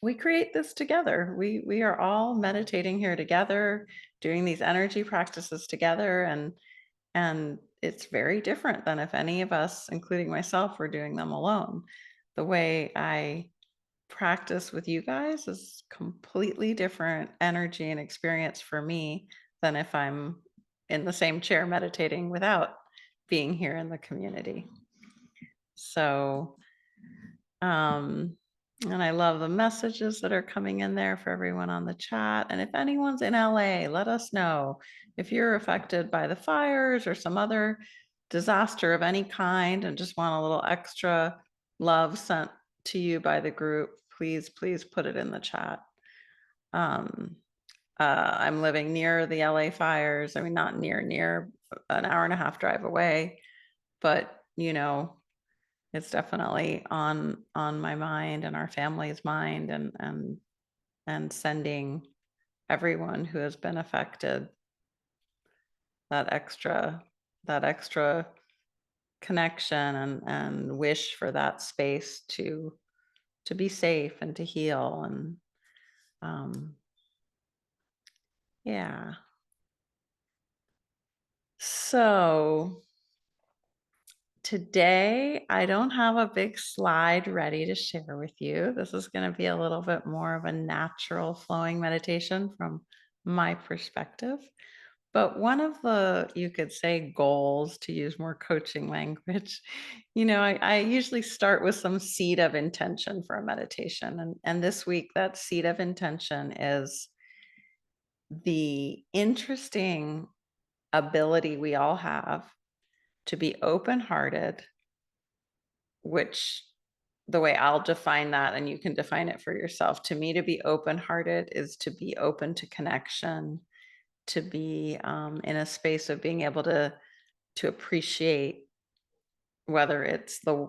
we create this together. We are all meditating here together, doing these energy practices together, and it's very different than if any of us, including myself, were doing them alone. The way I practice with you guys is completely different energy and experience for me than if I'm in the same chair meditating without being here in the community. So, um, and I love the messages that are coming in there for everyone on the chat. And if anyone's in LA, let us know if you're affected by the fires or some other disaster of any kind and just want a little extra love sent to you by the group. Please put it in the chat. Um, I'm living near the LA fires. I mean, not near, an hour and a half drive away, but it's definitely on my mind and our family's mind, and sending everyone who has been affected that extra that extra connection, and wish for that space to be safe and to heal. And um yeah. So today, I don't have a big slide ready to share with you. This is going to be a little bit more of a natural flowing meditation from my perspective. But one of the, you could say, goals, to use more coaching language, I usually start with some seed of intention for a meditation. And this week, that seed of intention is the interesting ability we all have to be open hearted, which, the way I'll define that, and you can define it for yourself, to me, to be open hearted is to be open to connection, to be in a space of being able to appreciate, whether it's the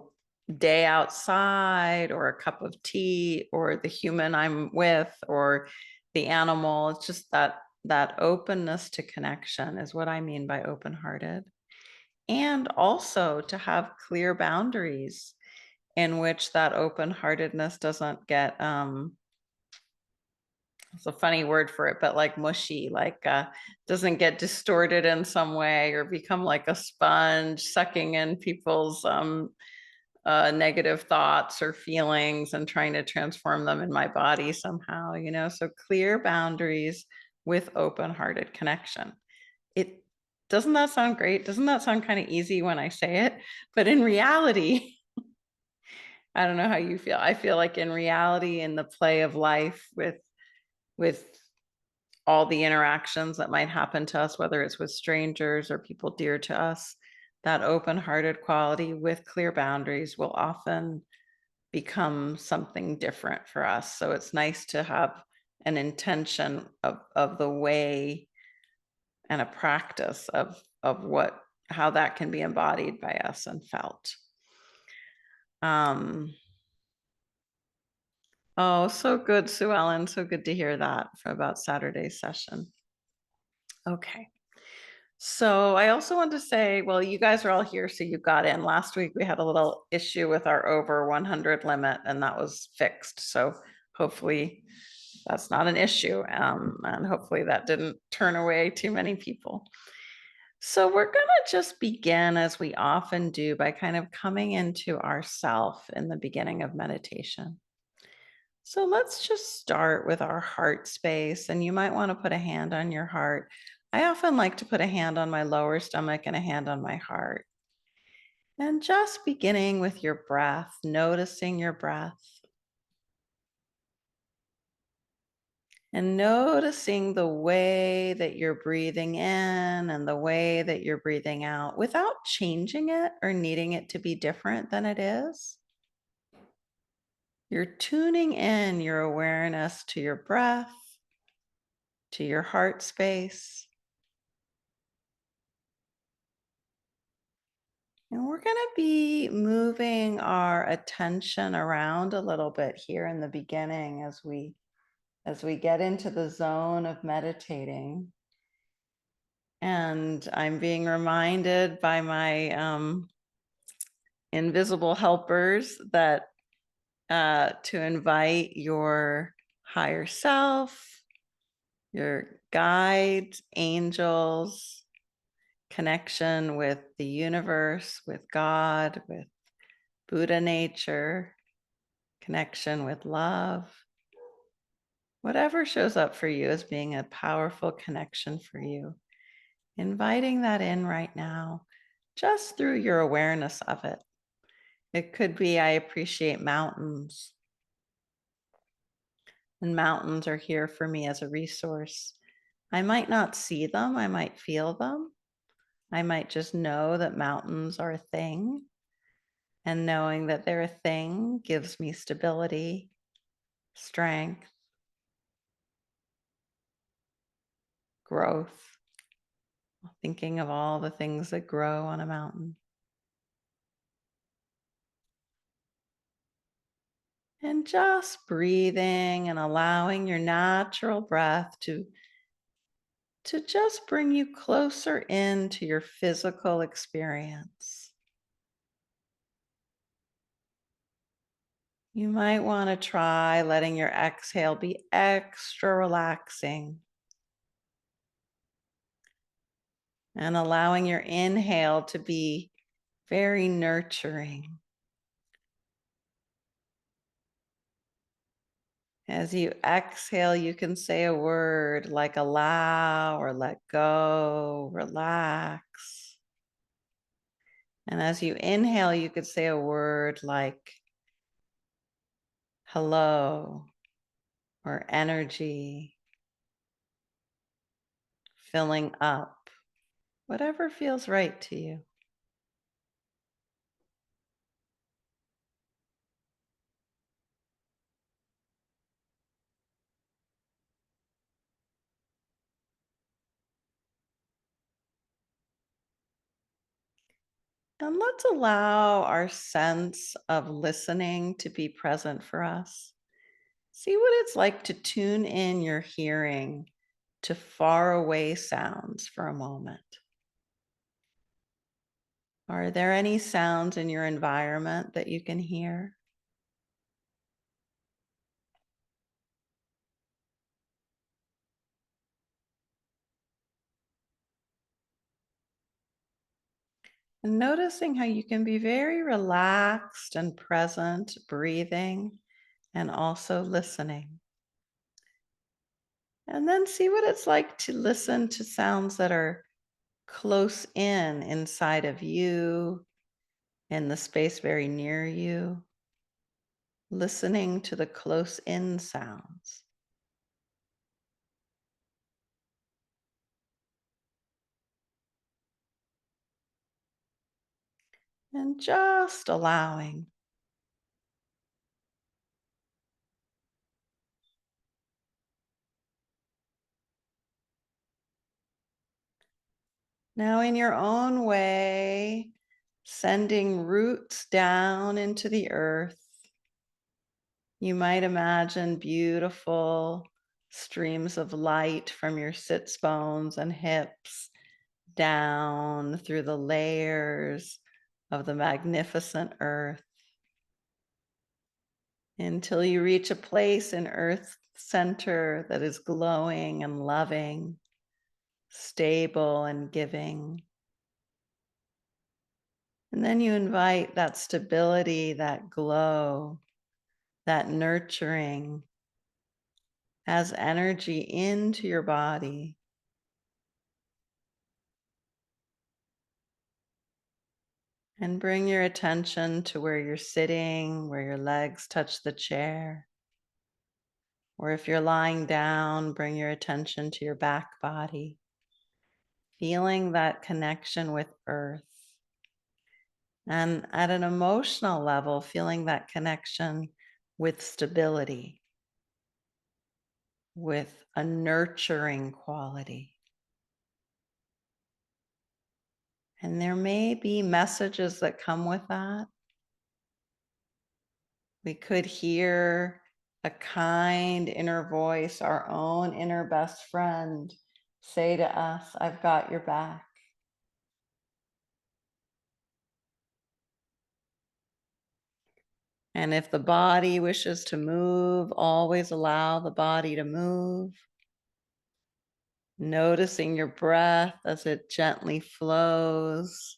day outside or a cup of tea or the human I'm with or the animal. It's just that openness to connection is what I mean by open hearted. And also to have clear boundaries in which that open heartedness doesn't get it's a funny word for it, but like mushy, like doesn't get distorted in some way or become like a sponge sucking in people's negative thoughts or feelings and trying to transform them in my body somehow. So clear boundaries with open hearted connection. It Doesn't that sound great? Doesn't that sound kind of easy when I say it? But in reality, I don't know how you feel. I feel like in reality, in the play of life, with all the interactions that might happen to us, whether it's with strangers or people dear to us, that open-hearted quality with clear boundaries will often become something different for us. So it's nice to have an intention of the way and a practice of how that can be embodied by us and felt. Oh, so good, Suellen. So good to hear that about Saturday's session. Okay. So I also want to say, well, you guys are all here, so you got in. Last week we had a little issue with our over 100 limit, and that was fixed. So hopefully that's not an issue, and hopefully that didn't turn away too many people. So we're going to just begin, as we often do, by kind of coming into ourself in the beginning of meditation. So let's just start with our heart space, and you might want to put a hand on your heart. I often like to put a hand on my lower stomach and a hand on my heart. And just beginning with your breath, noticing your breath, and noticing the way that you're breathing in and the way that you're breathing out without changing it or needing it to be different than it is. You're tuning in your awareness to your breath, to your heart space. And we're going to be moving our attention around a little bit here in the beginning as we get into the zone of meditating. And I'm being reminded by my invisible helpers that to invite your higher self, your guides, angels, connection with the universe, with God, with Buddha nature, connection with love. Whatever shows up for you as being a powerful connection for you, inviting that in right now, just through your awareness of it. It could be, I appreciate mountains, and mountains are here for me as a resource. I might not see them, I might feel them. I might just know that mountains are a thing, and knowing that they're a thing gives me stability, strength, growth, thinking of all the things that grow on a mountain. And just breathing and allowing your natural breath to just bring you closer into your physical experience. You might want to try letting your exhale be extra relaxing and allowing your inhale to be very nurturing. As you exhale, you can say a word like allow or let go, relax. And as you inhale, you could say a word like hello or energy, filling up, whatever feels right to you. And let's allow our sense of listening to be present for us. See what it's like to tune in your hearing to far away sounds for a moment. Are there any sounds in your environment that you can hear? And noticing how you can be very relaxed and present, breathing and also listening. And then see what it's like to listen to sounds that are close in inside of you, in the space very near you, listening to the close in sounds. And just allowing. Now, in your own way, sending roots down into the earth. You might imagine beautiful streams of light from your sits bones and hips down through the layers of the magnificent earth until you reach a place in Earth's center that is glowing and loving, stable and giving. And then you invite that stability, that glow, that nurturing as energy into your body. And bring your attention to where you're sitting, where your legs touch the chair. Or if you're lying down, bring your attention to your back body, feeling that connection with earth. And at an emotional level, feeling that connection with stability, with a nurturing quality. And there may be messages that come with that. We could hear a kind inner voice, our own inner best friend, say to us, I've got your back. And if the body wishes to move, always allow the body to move. Noticing your breath as it gently flows,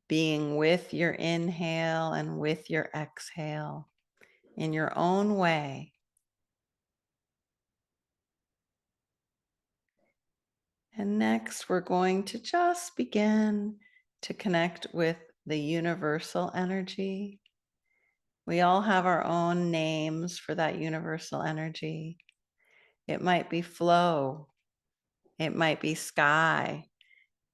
being with your inhale and with your exhale in your own way. And next, we're going to just begin to connect with the universal energy. We all have our own names for that universal energy. It might be flow, it might be sky,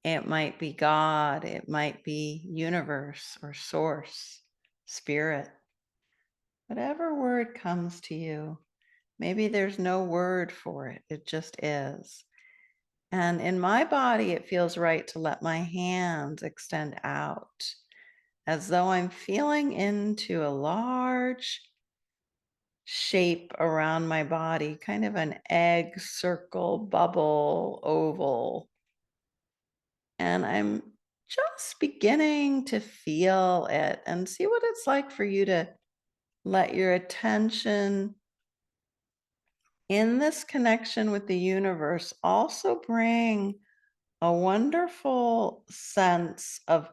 it might be God, it might be universe or source, spirit. Whatever word comes to you, maybe there's no word for it, it just is. And in my body, it feels right to let my hands extend out as though I'm feeling into a large shape around my body, kind of an egg, circle, bubble, oval. And I'm just beginning to feel it and see what it's like for you to let your attention in this connection with the universe also bring a wonderful sense of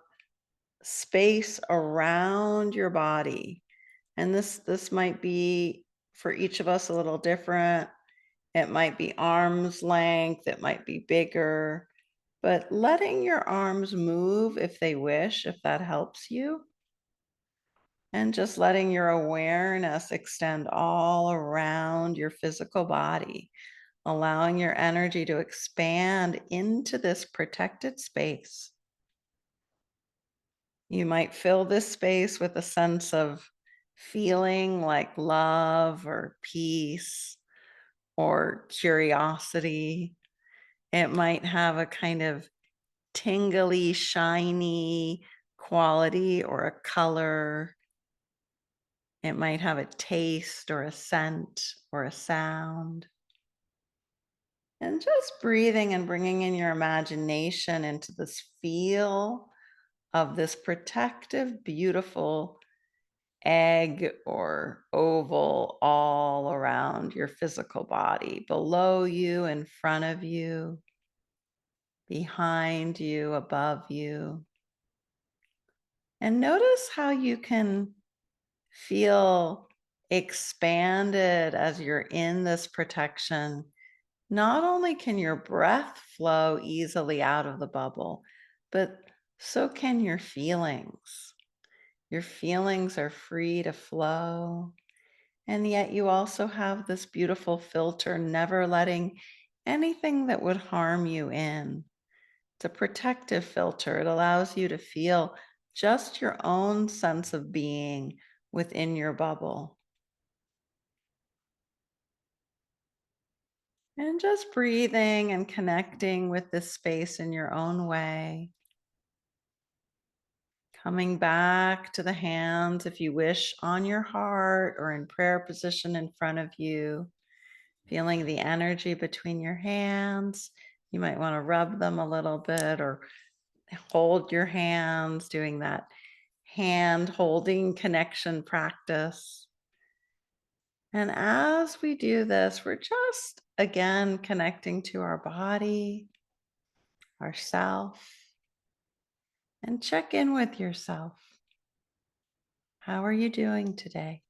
space around your body. And this might be for each of us a little different. It might be arm's length, it might be bigger, but letting your arms move if they wish, if that helps you, and just letting your awareness extend all around your physical body, allowing your energy to expand into this protected space. You might fill this space with a sense of feeling like love or peace or curiosity. It might have a kind of tingly, shiny quality or a color. It might have a taste or a scent or a sound. And just breathing and bringing in your imagination into this feel of this protective, beautiful egg or oval all around your physical body, below you, in front of you, behind you, above you. And notice how you can feel expanded as you're in this protection. Not only can your breath flow easily out of the bubble, but so can your feelings. Your feelings are free to flow. And yet you also have this beautiful filter, never letting anything that would harm you in. It's a protective filter. It allows you to feel just your own sense of being within your bubble. And just breathing and connecting with this space in your own way. Coming back to the hands, if you wish, on your heart or in prayer position in front of you. Feeling the energy between your hands. You might want to rub them a little bit or hold your hands, doing that hand holding connection practice. And as we do this, we're just again connecting to our body, ourself, and check in with yourself. How are you doing today?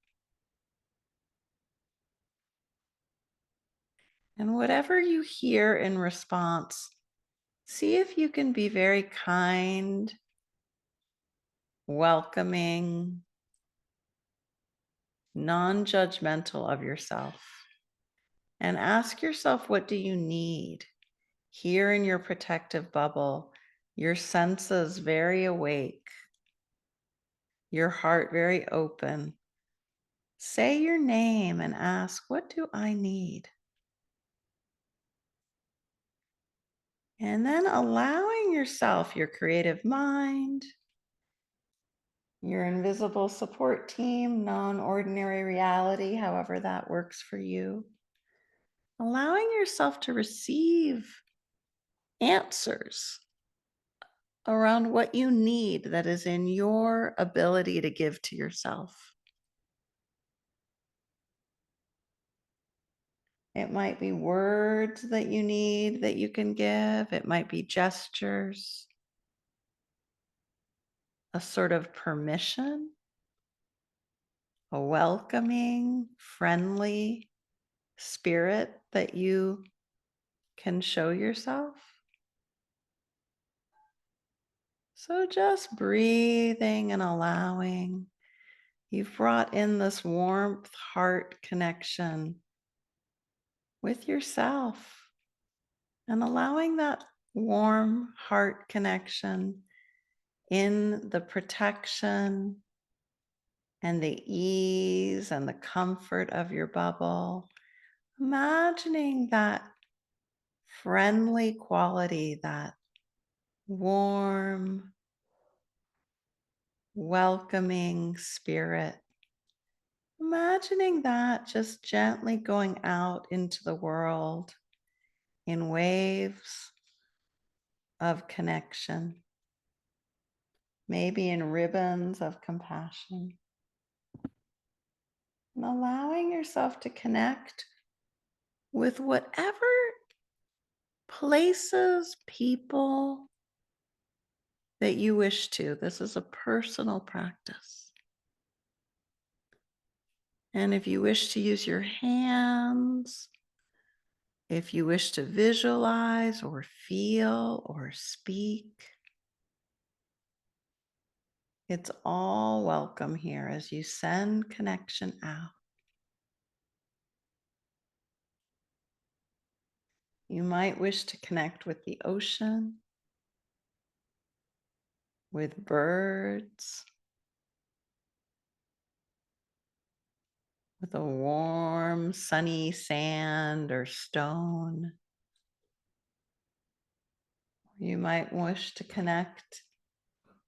And whatever you hear in response, see if you can be very kind, welcoming, non-judgmental of yourself. And ask yourself, what do you need? Here in your protective bubble, your senses very awake, your heart very open. Say your name and ask, what do I need? And then allowing yourself, your creative mind, your invisible support team, non-ordinary reality, however that works for you. Allowing yourself to receive answers around what you need that is in your ability to give to yourself. It might be words that you need that you can give, it might be gestures, a sort of permission, a welcoming, friendly spirit that you can show yourself. So just breathing and allowing. You've brought in this warmth, heart connection with yourself and allowing that warm heart connection in the protection and the ease and the comfort of your bubble. Imagining that friendly quality, that warm, welcoming spirit. Imagining that just gently going out into the world in waves of connection, maybe in ribbons of compassion, and allowing yourself to connect with whatever places, people that you wish to. This is a personal practice. And if you wish to use your hands, if you wish to visualize or feel or speak, it's all welcome here as you send connection out. You might wish to connect with the ocean, with birds, with a warm, sunny sand or stone. You might wish to connect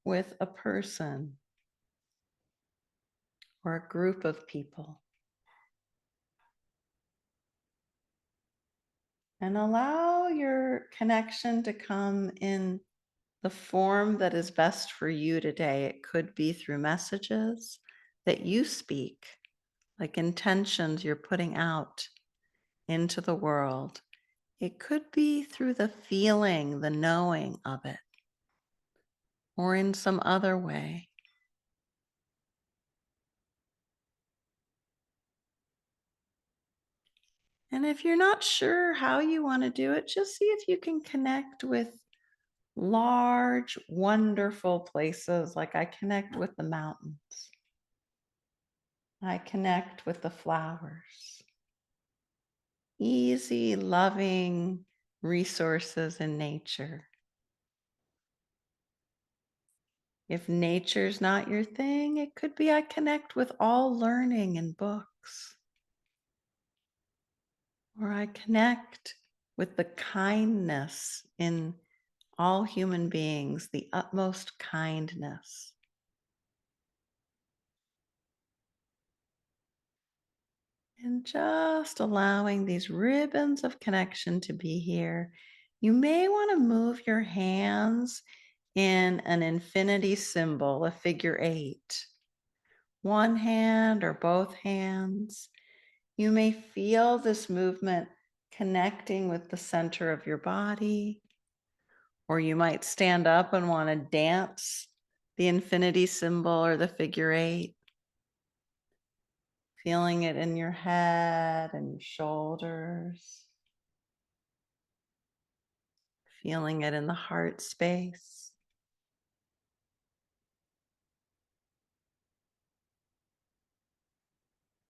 with a person or a group of people. And allow your connection to come in the form that is best for you today. It could be through messages that you speak, like intentions you're putting out into the world. It could be through the feeling, the knowing of it, or in some other way. And if you're not sure how you want to do it, just see if you can connect with large, wonderful places. Like I connect with the mountains, I connect with the flowers, easy, loving resources in nature. If nature's not your thing, it could be I connect with all learning in books, or I connect with the kindness in all human beings, the utmost kindness. And just allowing these ribbons of connection to be here. You may want to move your hands in an infinity symbol, a figure eight. One hand or both hands. You may feel this movement connecting with the center of your body, or you might stand up and want to dance the infinity symbol or the figure eight, feeling it in your head and your shoulders, feeling it in the heart space,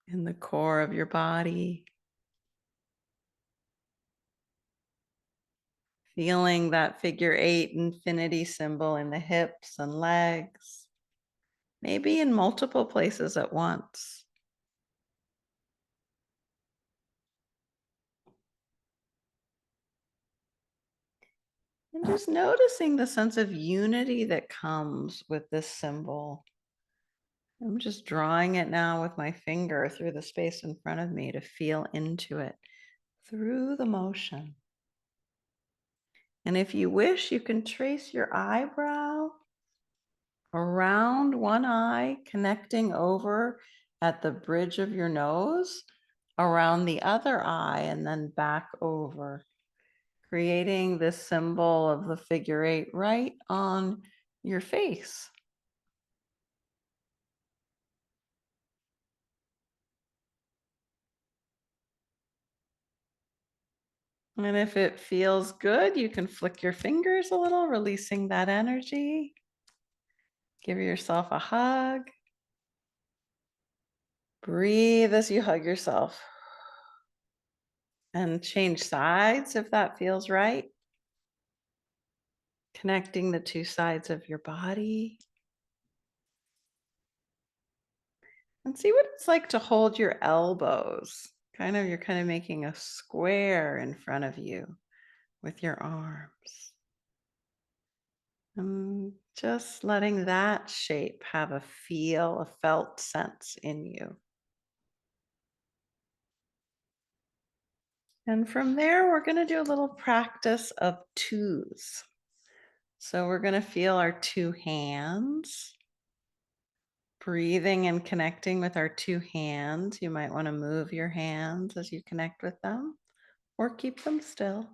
in the core of your body, feeling that figure eight infinity symbol in the hips and legs, maybe in multiple places at once. And just noticing the sense of unity that comes with this symbol. I'm just drawing it now with my finger through the space in front of me to feel into it through the motion. And if you wish, you can trace your eyebrow around one eye, connecting over at the bridge of your nose, around the other eye, and then back over, creating this symbol of the figure eight right on your face. And if it feels good, you can flick your fingers a little, releasing that energy. Give yourself a hug. Breathe as you hug yourself. And change sides if that feels right. Connecting the two sides of your body. And see what it's like to hold your elbows. You're kind of making a square in front of you with your arms. And just letting that shape have a feel, a felt sense in you. And from there, we're going to do a little practice of twos. So we're going to feel our two hands, breathing and connecting with our two hands. You might want to move your hands as you connect with them or keep them still.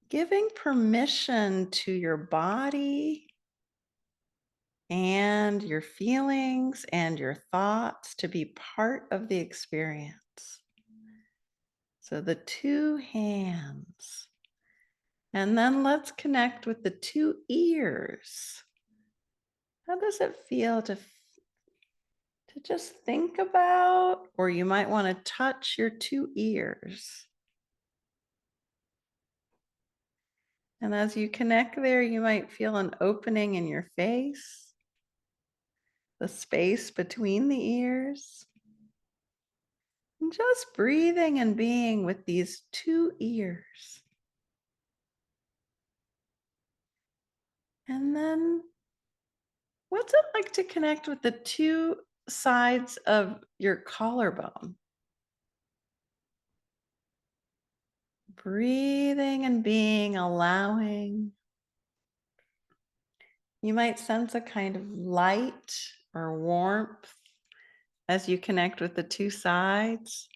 Giving permission to your body and your feelings and your thoughts to be part of the experience. So the two hands. And then let's connect with the two ears. How does it feel to just think about, or you might want to touch your two ears? And as you connect there, you might feel an opening in your face, the space between the ears. And just breathing and being with these two ears. And then what's it like to connect with the two sides of your collarbone? Breathing and being, allowing. You might sense a kind of light or warmth as you connect with the two sides.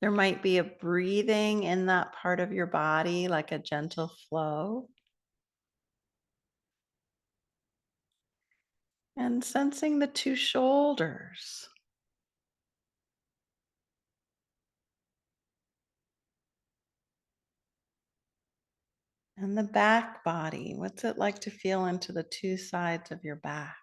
There might be a breathing in that part of your body, like a gentle flow. And sensing the two shoulders. And the back body. What's it like to feel into the two sides of your back?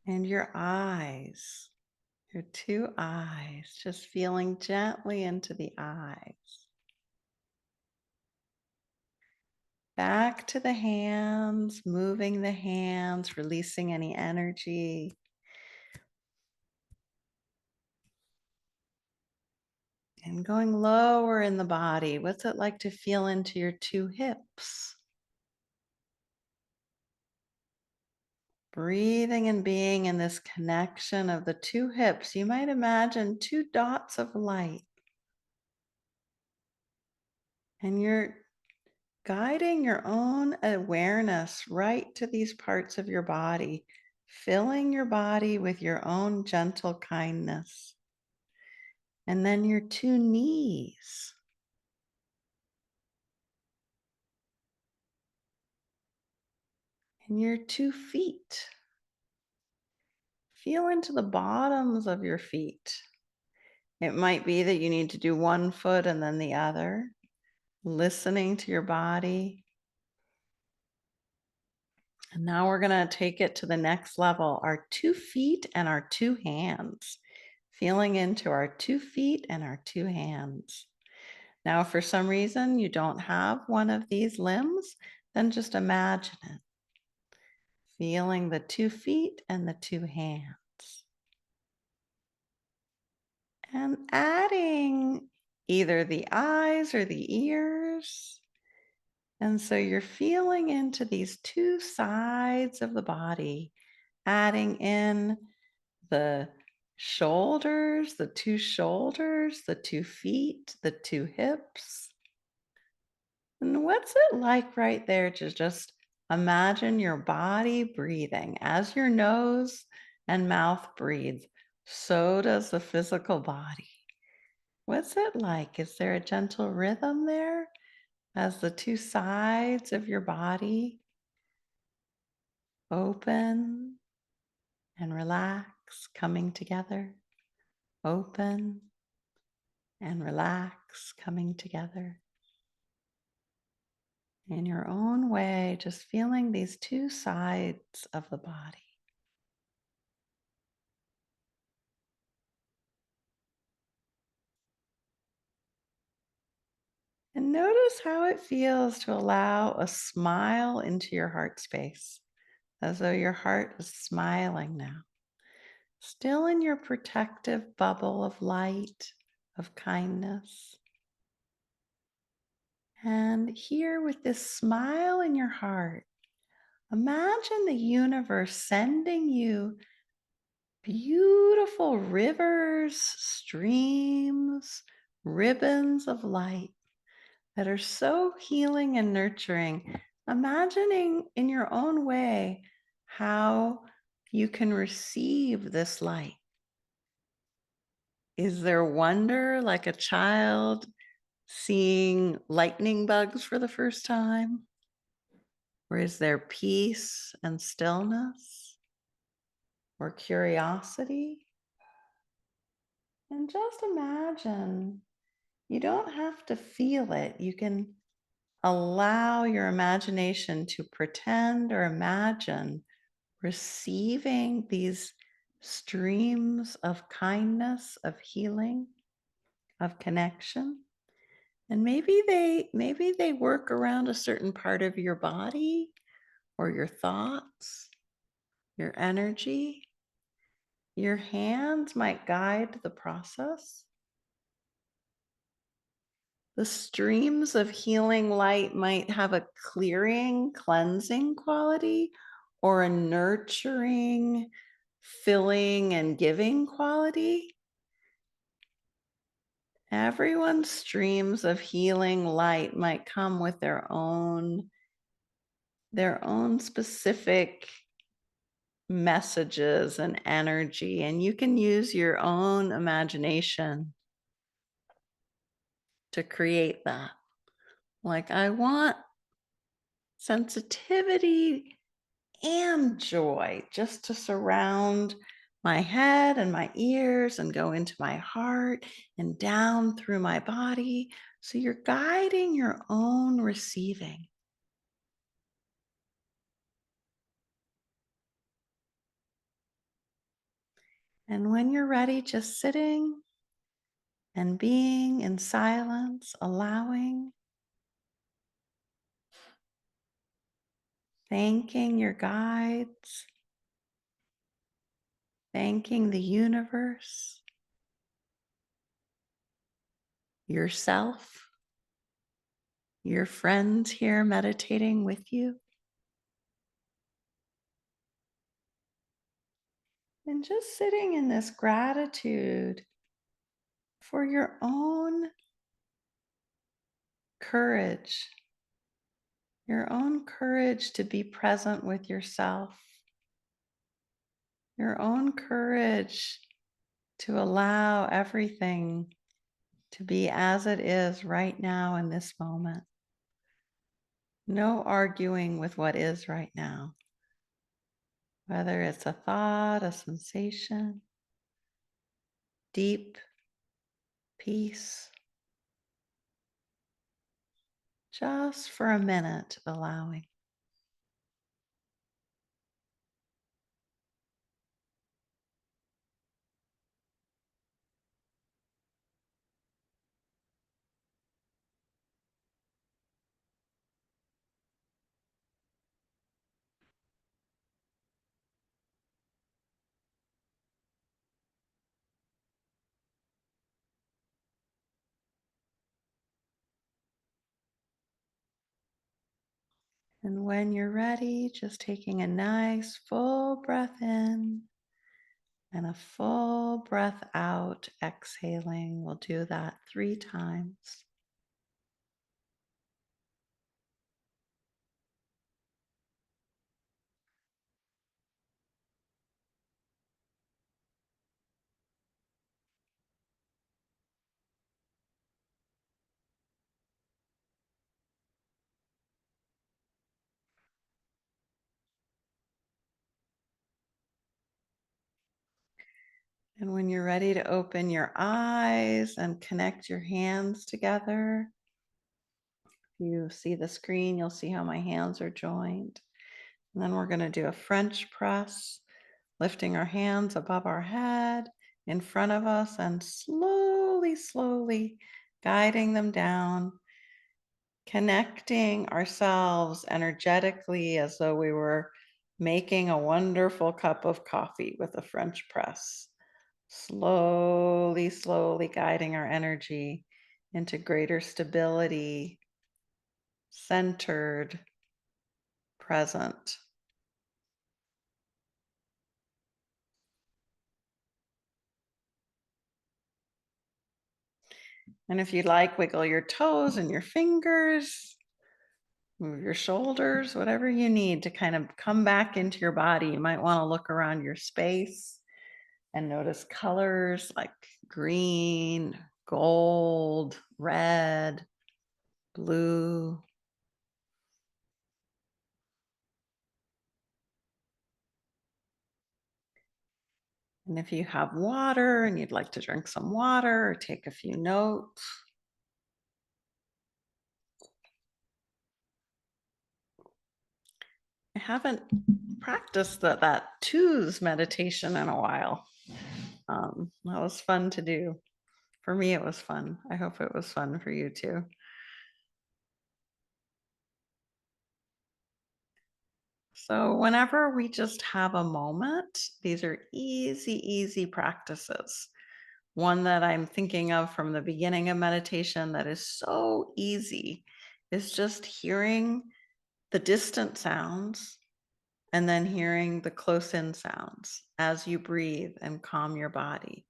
And your eyes, your two eyes, just feeling gently into the eyes. Back to the hands, moving the hands, releasing any energy. And going lower in the body, what's it like to feel into your two hips? Breathing and being in this connection of the two hips. You might imagine two dots of light. And you're guiding your own awareness right to these parts of your body, filling your body with your own gentle kindness. And then your two knees. And your two feet. Feel into the bottoms of your feet. It might be that you need to do one foot and then the other, listening to your body. And now we're going to take it to the next level, our 2 feet and our 2 hands. Feeling into our 2 feet and our 2 hands. Now, if for some reason you don't have one of these limbs, then just imagine it. Feeling the 2 feet and the 2 hands. And adding either the eyes or the ears. And so you're feeling into these two sides of the body, adding in the shoulders, the two feet, the two hips. And what's it like right there to just imagine your body breathing? As your nose and mouth breathe, so does the physical body. What's it like? Is there a gentle rhythm there as the two sides of your body open and relax, coming together? Open and relax, coming together. In your own way, just feeling these two sides of the body. And notice how it feels to allow a smile into your heart space, as though your heart is smiling now. Still in your protective bubble of light, of kindness. And here, with this smile in your heart, imagine the universe sending you beautiful rivers, streams, ribbons of light that are so healing and nurturing. Imagining in your own way how you can receive this light. Is there wonder like a child seeing lightning bugs for the first time? Or is there peace and stillness or curiosity? And just imagine, you don't have to feel it. You can allow your imagination to pretend or imagine receiving these streams of kindness, of healing, of connection. And maybe they work around a certain part of your body or your thoughts, your energy. Your hands might guide the process. The streams of healing light might have a clearing, cleansing quality or a nurturing, filling, and giving quality. Everyone's streams of healing light might come with their own specific messages and energy, and you can use your own imagination to create that. Like, I want sensitivity and joy just to surround my head and my ears and go into my heart and down through my body. So you're guiding your own receiving. And when you're ready, just sitting and being in silence, allowing, thanking your guides, thanking the universe, yourself, your friends here meditating with you. And just sitting in this gratitude for your own courage, your own courage to be present with yourself, your own courage to allow everything to be as it is right now in this moment. No arguing with what is right now, whether it's a thought, a sensation, deep peace, just for a minute, allowing. And when you're ready, just taking a nice full breath in And a full breath out, exhaling. We'll do that 3 times. And when you're ready to open your eyes and connect your hands together, you see the screen, you'll see how my hands are joined. And then we're going to do a French press, lifting our hands above our head in front of us and slowly, slowly guiding them down, connecting ourselves energetically as though we were making a wonderful cup of coffee with a French press. Slowly, slowly guiding our energy into greater stability, centered, present. And if you'd like, wiggle your toes and your fingers, move your shoulders, whatever you need to kind of come back into your body. You might want to look around your space and notice colors like green, gold, red, blue. And if you have water and you'd like to drink some water or take a few notes, I haven't practiced that twos meditation in a while. That was fun to do. For me, it was fun. I hope it was fun for you too. So, whenever we just have a moment, these are easy, easy practices. One that I'm thinking of from the beginning of meditation that is so easy is just hearing the distant sounds and then hearing the close in sounds as you breathe and calm your body,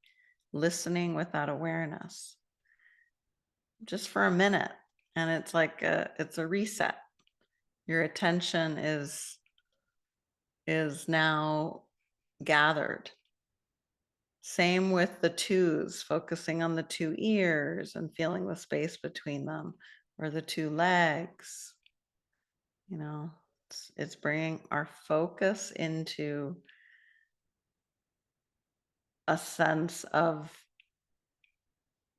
listening with that awareness just for a minute. And it's like it's a reset. Your attention is now gathered. Same with the twos, focusing on the two ears and feeling the space between them, or the two legs. You know, it's bringing our focus into a sense of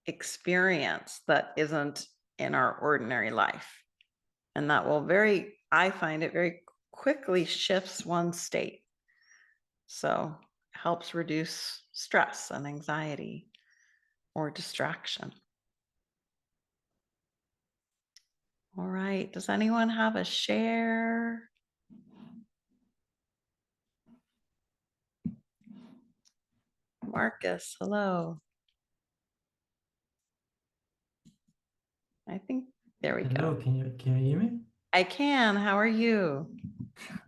experience that isn't in our ordinary life. And that will I find it very quickly shifts one state. So helps reduce stress and anxiety or distraction. All right. Does anyone have a share? Marcus, hello. I think there we Hello, go. can you hear me? I can. How are you?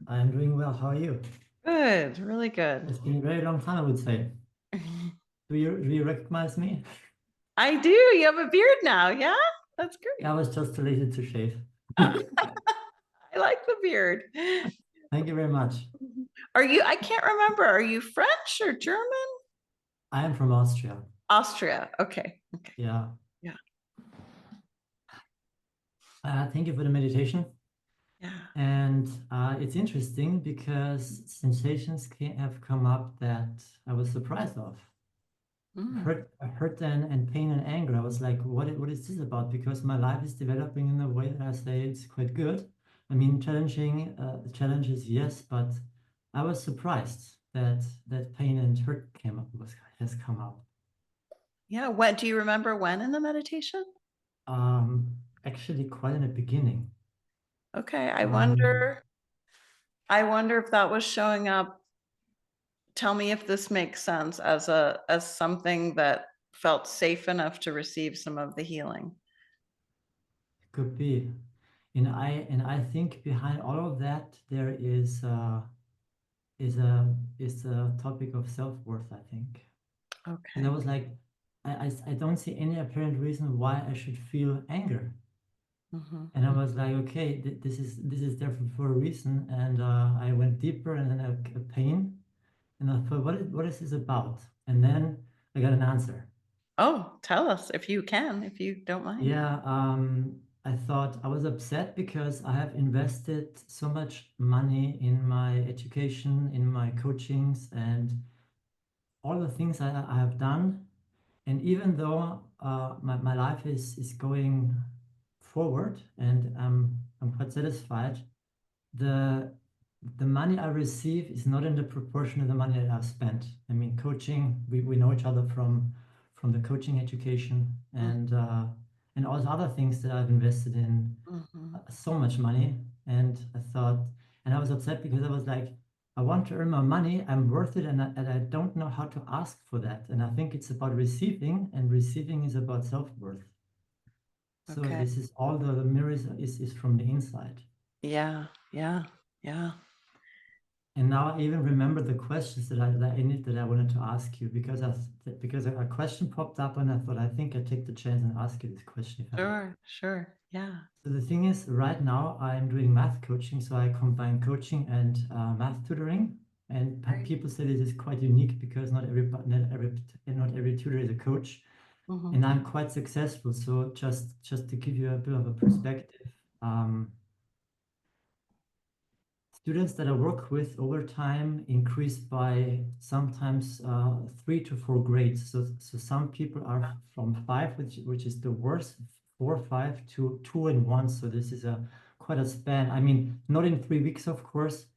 I'm doing well. How are you? Good, really good. It's been a very long time, I would say. Do you recognize me? I do. You have a beard now. Yeah, that's great. I was just too lazy to shave. I like the beard. Thank you very much. I can't remember. Are you French or German? I am from Austria. Austria. Okay. Okay. Yeah. Yeah. Thank you for the meditation. Yeah. And it's interesting because sensations have come up that I was surprised of. Mm. Hurt and pain and anger. I was like, what is this about? Because my life is developing in a way that I say it's quite good. I mean, challenges, yes, but I was surprised that pain and hurt has come up. Yeah. What do you remember when in the meditation? Actually, quite in the beginning. Okay. Um, I wonder if that was showing up. Tell me if this makes sense as something that felt safe enough to receive some of the healing. could be, and I think behind all of that there is. is a topic of self-worth, I think. Because I Okay. was like, I don't see any apparent reason why I should feel anger. Mhm. And I was like, okay, this is there for a reason. And I went deeper, and then a pain, and I thought, what is this about? And then I got an answer. Oh, tell us if you can, if you don't mind. Yeah, I thought I was upset because I have invested so much money in my education, in my coachings, and all the things I have done. And even though my life is going forward and I'm quite satisfied, the the money I receive is not in the proportion of the money that I've spent. I mean, coaching, we know each other from the coaching education Mm, and all the other things that I've invested in mhm. so much money. And I thought, and I was upset because I was like, I want to earn my money, I'm worth it, and I don't know how to ask for that. And I think it's about receiving, and receiving is about self-worth. So Okay. this is all the mirrors is from the inside. Yeah, yeah, yeah. And now I even remember the questions that I wanted to ask you because because a question popped up and I thought I think I take the chance and ask you this question if I may. Sure, sure. Yeah. So the thing is, right now I'm doing math coaching, so I combine coaching and math tutoring. And Great. people say this is quite unique because not every tutor is a coach, Mhm. and I'm quite successful. So just to give you a bit of a perspective, um, students that I work with over time increase by sometimes 3 to 4 grades. So some people are from five, which is the worst, 4, 5 to 2 and 1. So this is a quite a span. I mean, not in 3 weeks, of course,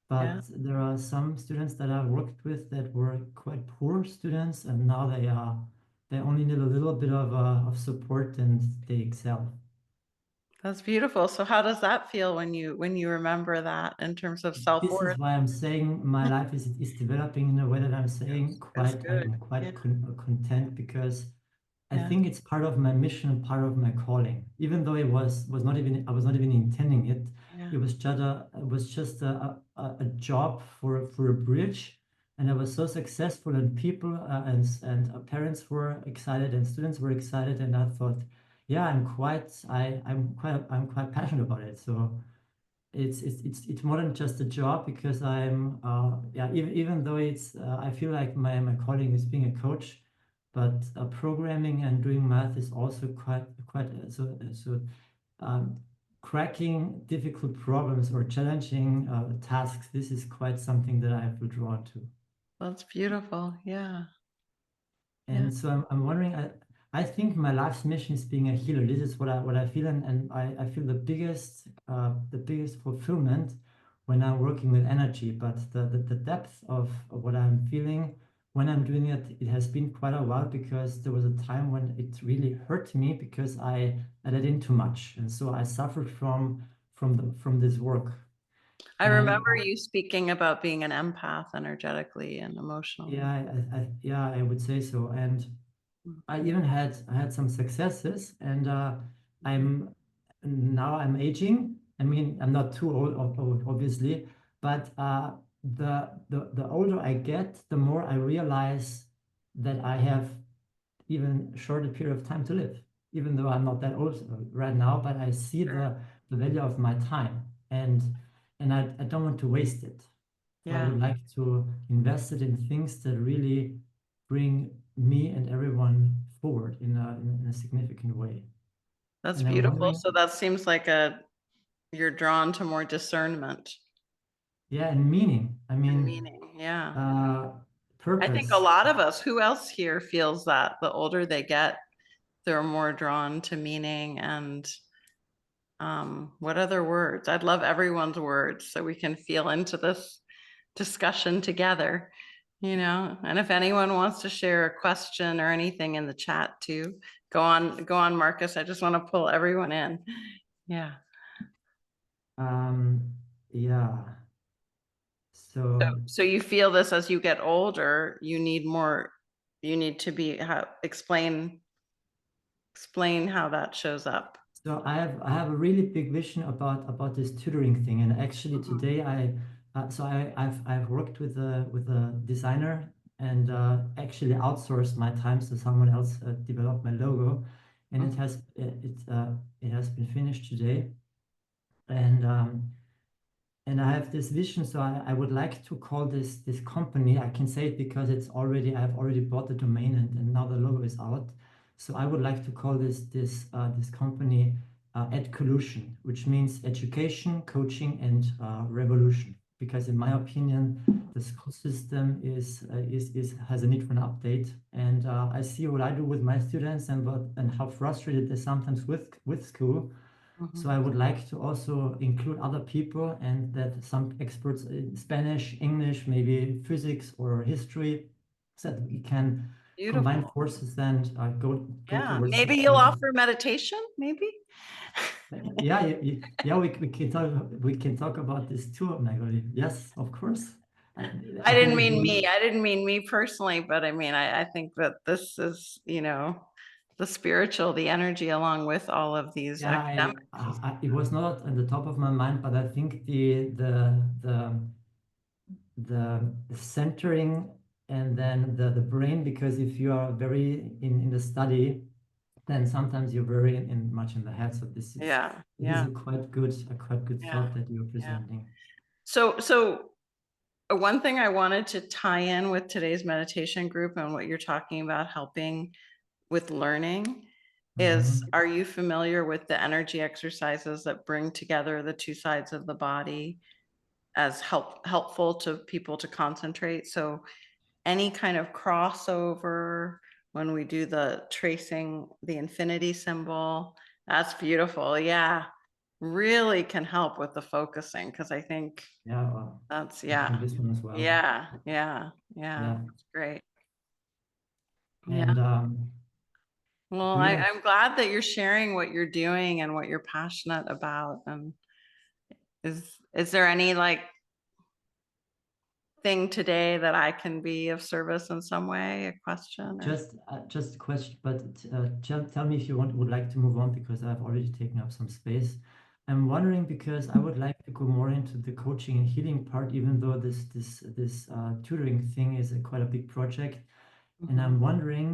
but Yeah. there are some students that I worked with that were quite poor students, and now they only need a little bit of support and they excel. That's beautiful. So how does that feel when you remember that in terms of This is self-worth? why I'm saying my life is developing in a way that I'm saying It's quite good. I'm Yeah, quite content because I yeah, think it's part of my mission and part of my calling. Even though was not even I was not even intending it. yeah, It was just a job for a bridge, and I was so successful, and people and parents were excited and students were excited, and I thought, yeah, I'm quite passionate about it. So it's more than just a job because I'm yeah, even though it's I feel like my calling is being a coach, but programming and doing math is also quite so um, cracking difficult problems or challenging tasks. This is quite something that I feel drawn to. that's beautiful. Yeah, yeah. And so I'm wondering, I think my life's mission is being a healer. This is what I feel, and I feel the biggest fulfillment when I'm working with energy. But the depth of what I'm feeling when I'm doing it, it has been quite a while because there was a time when it really hurt me because I let in too much, and so I suffered from this work. I And remember you speaking about being an empath energetically and emotionally. yeah, yeah, I would say so. And I Mhm, even had some successes, and mhm. I'm aging. I mean, I'm not too old, obviously, but the older I get, the more I realize that I have even shorter period of time to live. Even though I'm not that old right now, but I see Sure. the value of my time, and I don't want to waste it. So I Yeah, would like to invest it in things that really bring me and everyone forward in a significant way. that's And I'm beautiful. wondering, So that seems like a you're drawn to more discernment yeah, and meaning. I and mean, meaning. Yeah. uh, I think a purpose. lot of us, who else here feels that the older they get, they're more drawn to meaning and what other words? I'd love everyone's words so we can feel into this discussion together, you know. And if anyone wants to share a question or anything in the chat too, go on, Marcus. I just want to pull everyone in. Yeah. Um, yeah. So, So so you feel this as you get older, you need more, you need to be explain how that shows up. So I have a really big vision about this tutoring thing, and actually Mhm. today I've worked with a designer and actually outsourced my time so someone else developed my logo, and Mhm, it has been finished today, and I have this vision. So I would like to call this company. I can say it because I have already bought the domain, and now the logo is out. So I would like to call this company Education, which means education, coaching, and revolution. Because in my opinion, the school system is has a need for an update, and I see what I do with my students and how frustrated they sometimes with school. So mhm. I would like to also include other people, and that some experts in Spanish, English, maybe physics or history, so that we can combine Beautiful. forces and go Yeah, towards maybe you'll success. offer meditation, maybe? Yeah, yeah, we can talk about this too, Maggie. Yes, of course. I, I I think didn't it mean will. me. I didn't mean me personally, but I mean, I think that this is, the spiritual, the energy along with all of these Yeah, academics. it was not at the top of my mind, but I think the centering and then the brain, because if you are very in the study, then sometimes you're very much in the head. So Yeah, this is yeah, a quite good yeah, thought that you're yeah. presenting. So one thing I wanted to tie in with today's meditation group and what you're talking about helping with learning is, Mhm. are you familiar with the energy exercises that bring together the two sides of the body as helpful to people to concentrate? So any kind of crossover when we do the tracing the infinity symbol, that's beautiful. Yeah. Really can help with the focusing because I think Yeah, that's, I yeah. think this one as well. Yeah. Yeah. Yeah. Yeah, That's great. Yeah. and Well, do you have I'm glad that you're sharing what you're doing and what you're passionate about. And is there any like thing today that I can be of service in some way? A question or just a question, but tell me if you would like to move on because I've already taken up some space. I'm wondering because I would like to go more into the coaching and healing part, even though this tutoring thing is quite a big project. And Mhm. I'm wondering,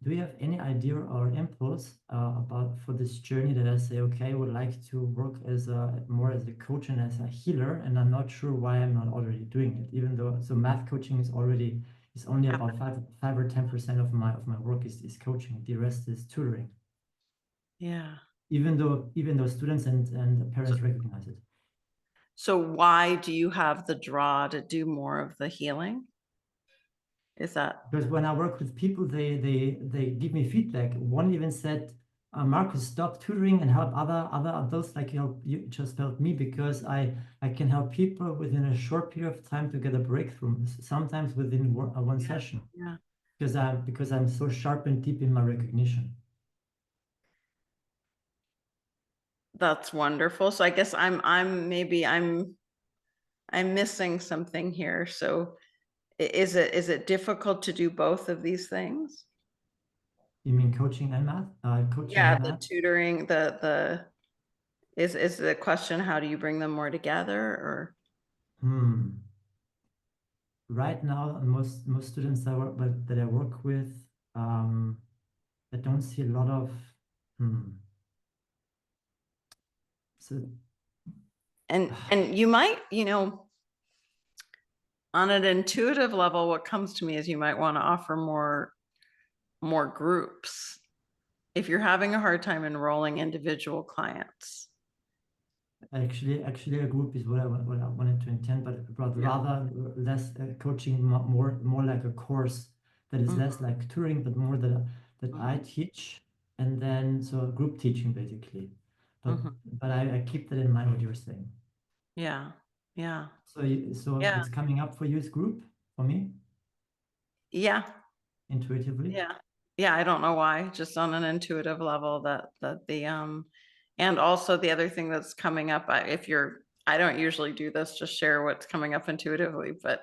do you have any idea or impulse about for this journey that I say, okay, I would like to work as a more as a coach and as a healer, and I'm not sure why I'm not already doing it, even though so math coaching is only about Happen. 5 or 10% of my work is coaching. The rest is tutoring, Yeah. even though students and So, parents recognize it. so why do you have the draw to do more of the healing? Is that, Because when I work with people, they give me feedback. One even said, "Marcus, stop tutoring and help other adults like you just helped me because I can help people within a short period of time to get a breakthrough. Sometimes within one yeah, session yeah. because I'm so sharp and deep in my recognition." That's wonderful. So I guess I'm missing something here. So is it difficult to do both of these things? You mean coaching and math? Coaching Yeah, and the math? tutoring, the is the question, how do you bring them more together or Hmm. Right now, most students that I work with, I don't see a lot of. Hmm. So and you might, on an intuitive level, what comes to me is you might want to offer more groups if you're having a hard time enrolling individual clients. actually, a group is what I wanted to intend, but Yeah. rather less coaching, more like a course that is Mhm, less like tutoring, but more that I mhm, teach, and then so group teaching basically. But mhm. I keep that in mind what you're saying. Yeah. Yeah. So Yeah. it's coming up for you as group for me Yeah. intuitively. Yeah. Yeah, I don't know why, just on an intuitive level that and also the other thing that's coming up, I don't usually do this, just share what's coming up intuitively, but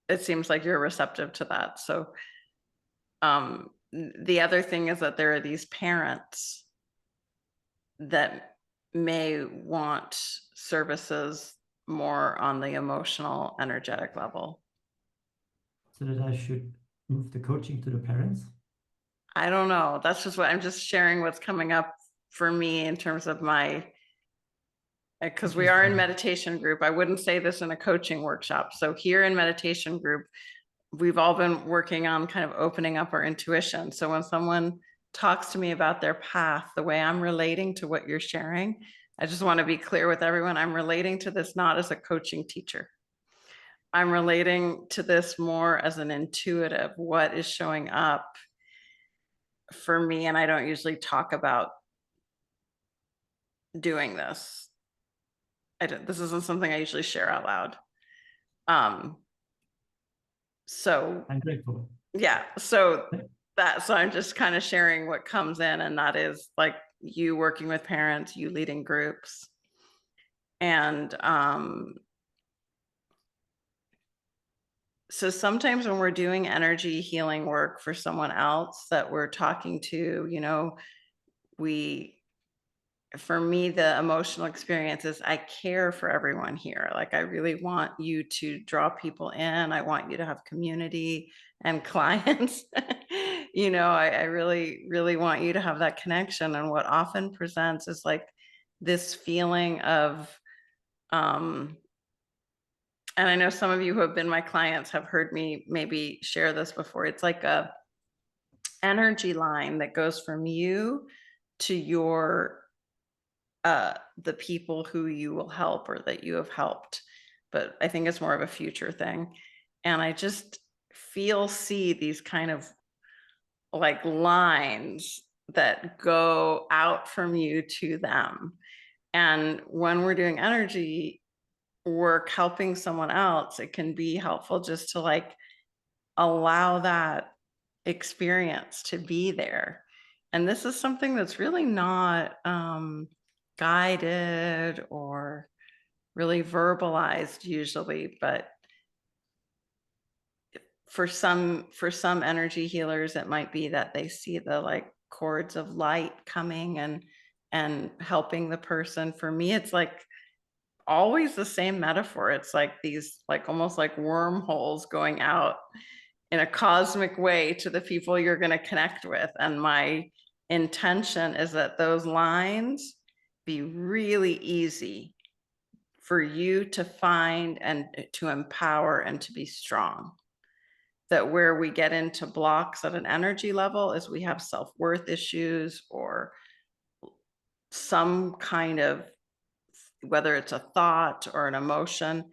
it seems like you're receptive to that. So, the other thing is that there are these parents that may want services more on the emotional, energetic level. So that I should move the coaching to the parents? I don't know. That's just what I'm just sharing what's coming up for me in terms of my, because we are in Interesting. meditation group. I wouldn't say this in a coaching workshop. So here in meditation group, we've all been working on kind of opening up our intuition. So when someone talks to me about their path, the way I'm relating to what you're sharing, I just want to be clear with everyone. I'm relating to this not as a coaching teacher. I'm relating to this more as an intuitive, what is showing up for me. And I don't usually talk about doing this. This isn't something I usually share out loud. Um, so I'm grateful. yeah, so I'm just kind of sharing what comes in, and that is like you working with parents, you leading groups. And so sometimes when we're doing energy healing work for someone else that we're talking to, we for me, the emotional experience is I care for everyone here. Like, I really want you to draw people in. I want you to have community and clients. I really, really want you to have that connection. And what often presents is like this feeling of, um, and I know some of you who have been my clients have heard me maybe share this before. It's like a energy line that goes from you to your the people who you will help or that you have helped. But I think it's more of a future thing. And I just see these kind of like lines that go out from you to them. And when we're doing energy work, helping someone else, it can be helpful just to like allow that experience to be there. And this is something that's really not guided or really verbalized usually, but for some energy healers, it might be that they see the like cords of light coming and helping the person. For me, it's like always the same metaphor. It's like these like almost like wormholes going out in a cosmic way to the people you're going to connect with. And my intention is that those lines be really easy for you to find and to empower and to be strong. That where we get into blocks at an energy level is we have self-worth issues or some kind of, whether it's a thought or an emotion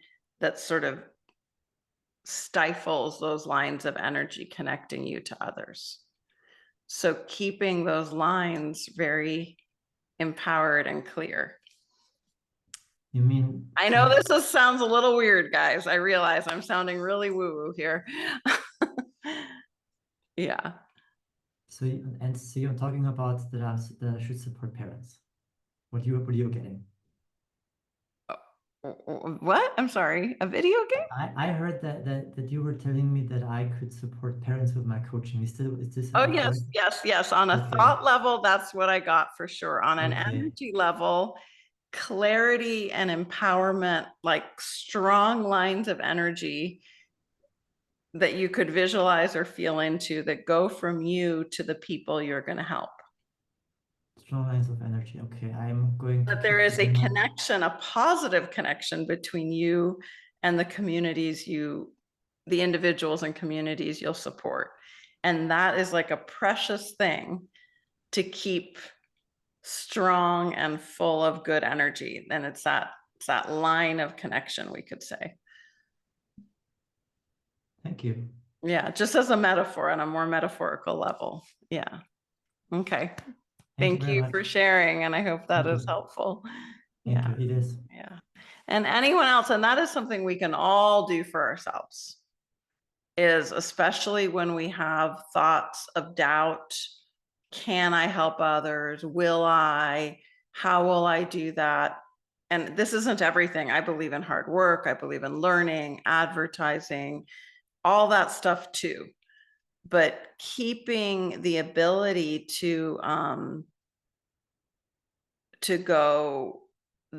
that sort of stifles those lines of energy connecting you to others. So keeping those lines very empowered and clear. You mean I know this sounds a little weird, guys. I realize I'm sounding really woo-woo here. Yeah. so you're talking about that I should support parents. What you're getting? What? I'm sorry. A video game? I heard that you were telling me that I could support parents with my coaching. Is this Oh, correct? yes, yes, yes. On a Okay. thought level, that's what I got for sure. On an Okay. energy level, clarity and empowerment, like strong lines of energy that you could visualize or feel into that go from you to the people you're going to help. Strong lines of energy. Okay, I'm going to That there keep is this a in mind. connection, a positive connection between you and the communities the individuals and communities you'll support. And that is like a precious thing to keep strong and full of good energy. And it's that line of connection, we could say. Thank you. Yeah, just as a metaphor on a more metaphorical level. Yeah. Okay. Thank you Thank very you much. for sharing, and I hope that Thank is you. helpful. Thank Yeah. you. It is. Yeah. And anyone else, and that is something we can all do for ourselves, is especially when we have thoughts of doubt. Can I help others? Will I? How will I do that? And this isn't everything. I believe in hard work. I believe in learning, advertising, all that stuff too. But keeping the ability to go,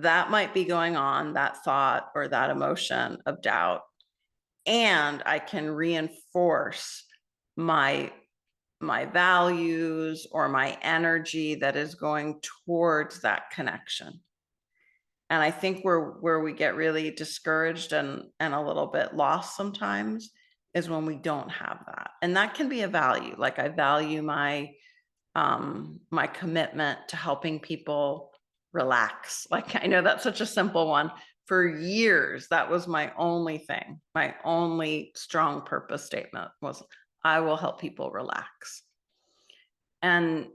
that might be going on, that thought or that emotion of doubt, and I can reinforce my values or my energy that is going towards that connection. And I think where we get really discouraged and a little bit lost sometimes is when we don't have that. And that can be a value. Like I value my commitment to helping people relax. Like I know that's such a simple one. For years, that was my only thing. My only strong purpose statement was I will help people relax. And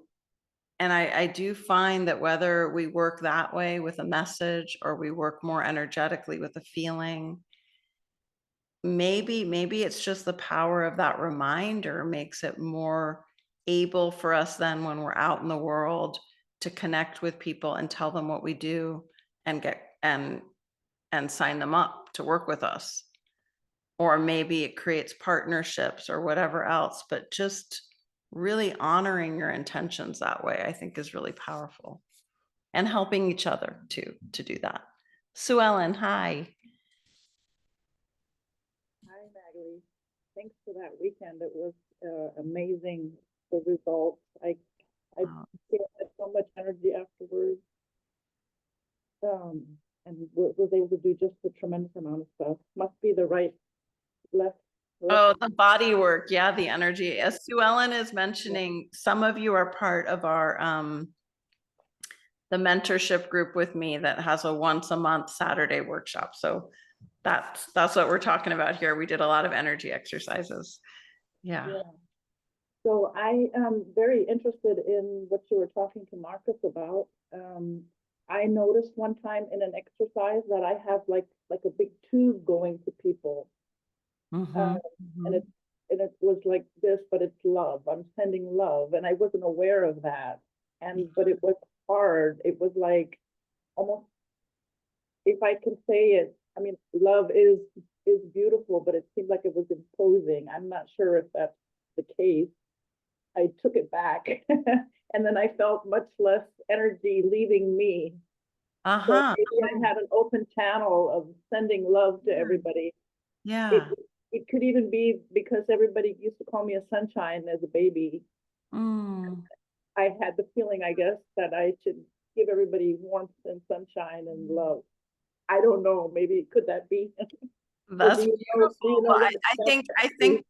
I do find that whether we work that way with a message or we work more energetically with a feeling, maybe it's just the power of that reminder makes it more able for us then when we're out in the world to connect with people and tell them what we do and get and sign them up to work with us. Or maybe it creates partnerships or whatever else, but just really honoring your intentions that way, I think is really powerful. And helping each other to do that. Suellen, hi. Hi, Natalie. Thanks for that weekend. It was amazing, the results. I Oh, had so much energy afterwards, and was able to do just a tremendous amount of stuff. Must be the right left left. oh, the body work. Yeah, the energy. As Suellen is Yeah, mentioning, some of you are part of our the mentorship group with me that has a once a month Saturday workshop. So that's what we're talking about here. We did a lot of energy exercises. Yeah. yeah. So I am very interested in what you were talking to Marcus about. I noticed one time in an exercise that I have like a big tube going to people. Mm-hmm. Uh, and it was like this, but it's love. I'm sending love, and I wasn't aware of that. But it was hard. It was like almost, if I can say it. I mean, love is beautiful, but it seemed like it was imposing. I'm not sure if that's the case. I took it back, and then I felt much less energy leaving me. So Uh-huh. maybe I had an open channel of sending love to everybody. It Yeah. it could even be because everybody used to call me a sunshine as a baby. Mm, I had the feeling, I guess, that I should give everybody warmth and sunshine and love. I don't know. Maybe could that be? Or that's do you beautiful. know But what I that's think true?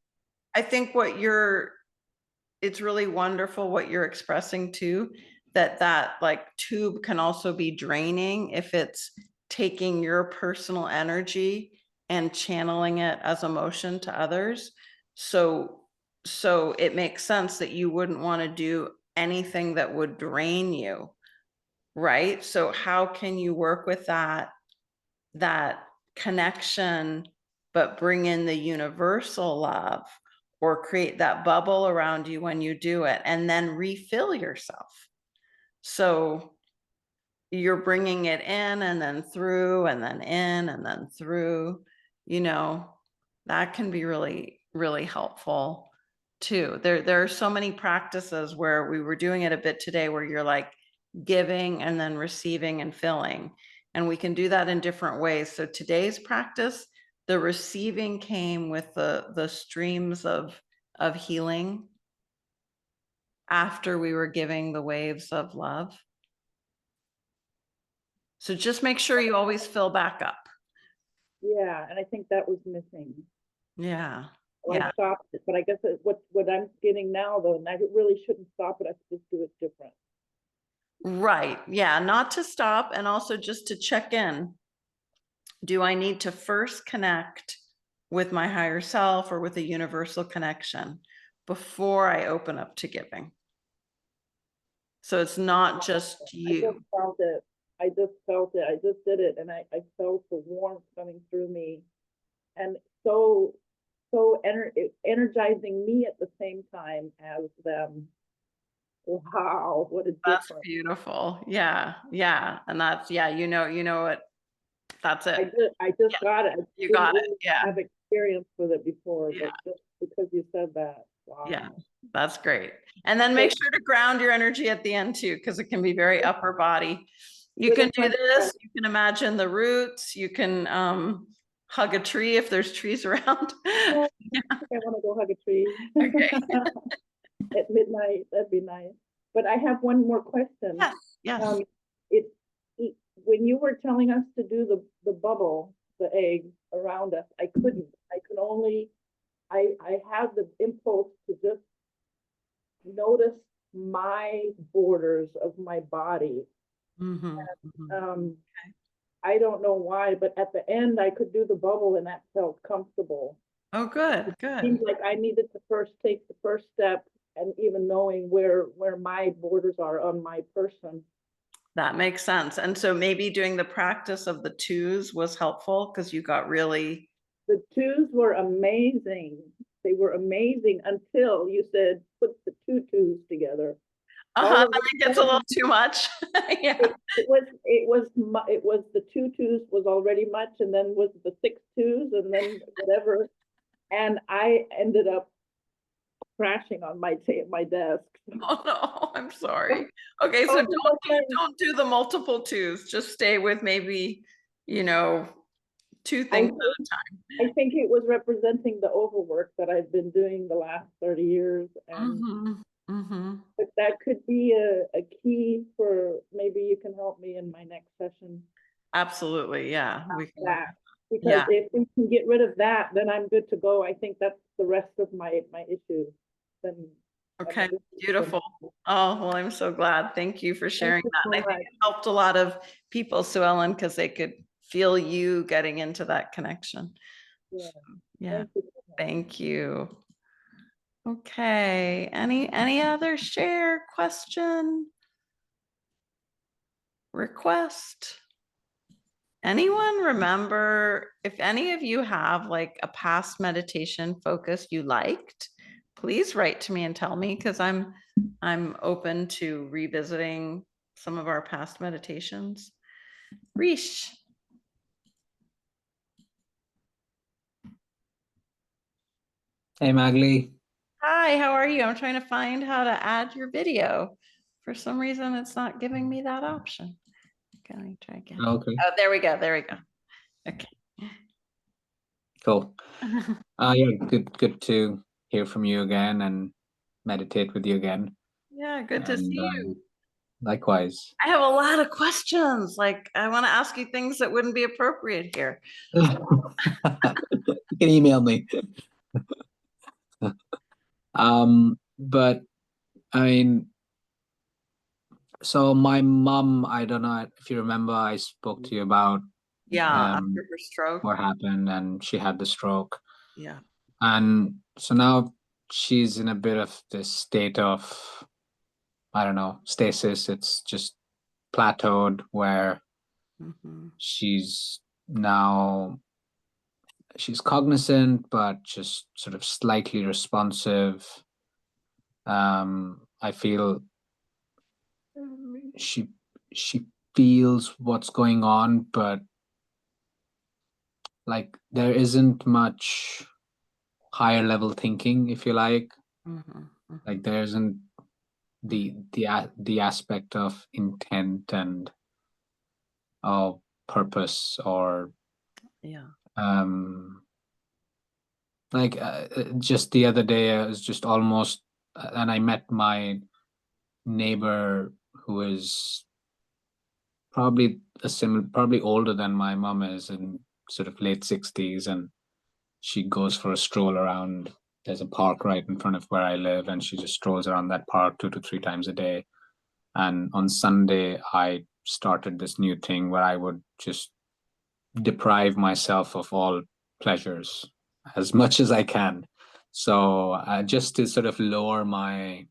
I think what you're it's really wonderful what you're expressing too, that like tube can also be draining if it's taking your personal energy and channeling it as emotion to others. So so it makes sense that you wouldn't want to do anything that would drain you, right? So how can you work with that connection, but bring in the universal love or create that bubble around you when you do it and then refill yourself. So you're bringing it in and then through and then in and then through, you know, that can be really, really helpful too. There are so many practices where we were doing it a bit today where you're like giving and then receiving and filling. And we can do that in different ways. So today's practice, the receiving came with the streams of healing after we were giving the waves of love. So just make sure you always fill back up. Yeah, and I think that was missing. Yeah. So I Yeah. stopped it, but I guess what I'm getting now though, and I really shouldn't stop it. I should just do it different. Right. Yeah. Not to stop and also just to check in. Do I need to first connect with my higher self or with a universal connection before I open up to giving? So it's not just I just you. felt it. I just felt it. I just did it, and I felt the warmth coming through me, and so energizing me at the same time as them. Wow, what a That's difference! beautiful. Yeah. Yeah. And that's, yeah, you know what, that's it. I just Yeah. got it. I You didn't got it. really Yeah. have experience with it before, Yeah. but just because you said that, Yeah. wow. That's great. And then make So sure to ground your energy at the end too, because it can be very upper body. You with can a do French this. press. You can imagine the roots. You can hug a tree if there's trees around. Oh, Yeah. I think I want to go hug a tree Okay. at midnight. That'd be nice. But I have one more question. Yes. Yes. Um, it, when you were telling us to do the bubble, the egg around us, I couldn't. I could only. I have the impulse to just notice my borders of my body. Mhm, mhm. Um, I don't know why, but at the end I could do the bubble and that felt comfortable. Oh, good, Seems good. like I needed to first take the first step and even knowing where my borders are on my person. That makes sense. And so maybe doing the practice of the twos was helpful because you got really. The twos were amazing. They were amazing until you said put the two twos together. All Uh-huh, of then a it gets a little sudden, too much. Yeah. it was the two twos was already much, and then was the six twos, and then whatever, and I ended up crashing on my desk. Oh no, I'm sorry. Okay, so Oh, okay. don't do the multiple twos. Just stay with maybe, you know, two I things think, at a time. I think it was representing the overwork that I've been doing the last 30 years, and Mhm, mhm. but that could be a key for maybe you can help me in my next session. Absolutely, yeah, we can work. That because Yeah, if we can get rid of that, then I'm good to go. I think that's the rest of my issues. Then I'm okay, good. beautiful. Oh, well, I'm so glad. Thank you for Thank sharing you that. so And I think much. it helped a lot of people, Sue Ellen, because they could feel you getting into that connection. Yeah, Yeah, thank you so much. thank you. Okay, any other share, question, request? Anyone remember if any of you have like a past meditation focus you liked, please write to me and tell me because I'm open to revisiting some of our past meditations. Rish. Hey Magli. Hi, how are you? I'm trying to find how to add your video. For some reason, it's not giving me that option. Can I try again? Okay, Oh, there we go. There we go. Okay. cool. Yeah, good to hear from you again and meditate with you again. Yeah, good to And see you. likewise. I have a lot of questions. Like, I want to ask you things that wouldn't be appropriate here. You can email me. But I mean, so my mom, I don't know if you remember, I spoke to you about Yeah, um after her stroke. what happened, and she had the stroke. Yeah. And so now she's in a bit of this state of, I don't know, stasis. It's just plateaued where Mm-hmm. now she's cognizant but just sort of slightly responsive. I feel she she feels what's going on, but like there isn't much higher level thinking, if you like. Mm-hmm. Like there isn't the aspect of intent and of purpose or Yeah. um like just the other day I was just almost and I met my neighbor who is probably older than my mom is, in sort of late 60s, and she goes for a stroll around. There's a park right in front of where I live, and she just strolls around that park 2 to 3 times a day. And on Sunday I started this new thing where I would just deprive myself of all pleasures as much as I can. So just to sort of lower my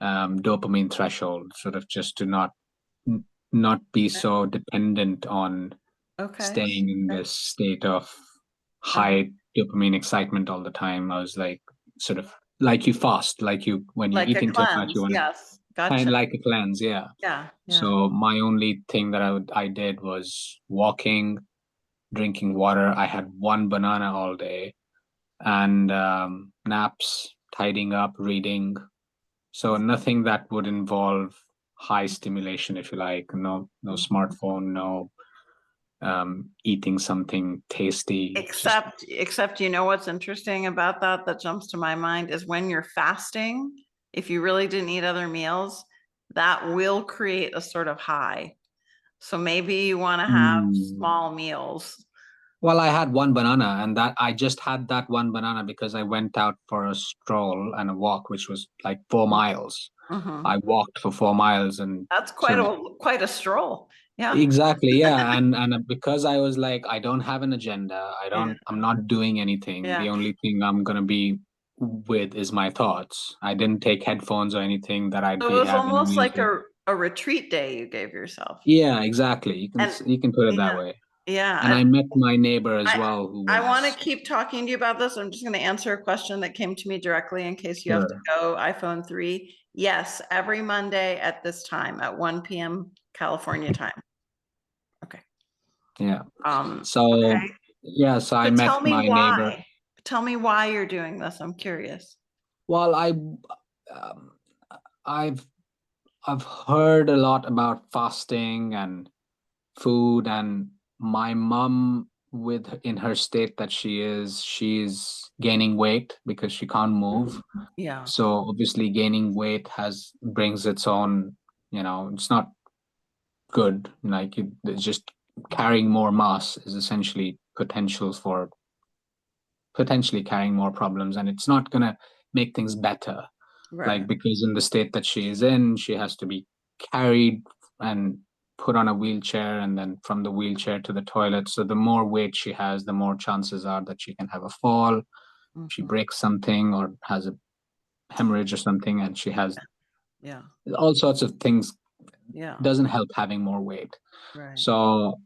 dopamine threshold, sort of just to not be so dependent on Okay. staying in Okay. this state of Uh-huh. high dopamine excitement all the time. I was like, sort of like you fast, like you when you're Like a eating too much, you cleanse. want to Yes. kind Gotcha. of like a cleanse, yeah. Yeah. Yeah. So my only thing that I did was walking, drinking water. I had one banana all day, and naps, tidying up, reading. So nothing that would involve high stimulation, if you like. No smartphone, no eating something tasty. Just Except you know what's interesting about that jumps to my mind is when you're fasting, if you really didn't eat other meals, that will create a sort of high. So maybe you want to have small meals. Well, I had one banana, and that I just had that one banana because I went out for a stroll and a walk, which was like 4 miles. Mhm. I walked for 4 miles, and That's sort of quite a stroll. Yeah. exactly, yeah. And because I was like, I don't have an agenda. Yeah. I'm not doing anything. Yeah. The only thing I'm gonna be with is my thoughts. I didn't take headphones or anything that I'd So be it was having almost like music. a retreat day you gave yourself. Yeah, exactly. And You can put it that yeah, way. yeah. And I met my neighbor as well, who I want to was keep talking to you about this. I'm just going to answer a question that came to me directly in case you have to sure. go. iPhone 3. Yes, every Monday at this time at 1 p.m. California time. Okay. Yeah. Okay. So yeah, so I But tell met me my neighbor. why. Tell me why you're doing this. I'm curious. Well, um, I've heard a lot about fasting and food, and my mom, in her state that she's gaining weight because she can't move. Yeah. So obviously gaining weight brings its own, it's not good. Like it's just carrying more mass is essentially potentially carrying more problems, and it's not gonna make things better. Right. Like, because in the state that she is in, she has to be carried and put on a wheelchair, and then from the wheelchair to the toilet. So the more weight she has, the more chances are that she can have a fall. She Mhm. breaks something or has a hemorrhage or something, and she has Yeah. all sorts of things. Yeah. Doesn't help having more weight. Right. So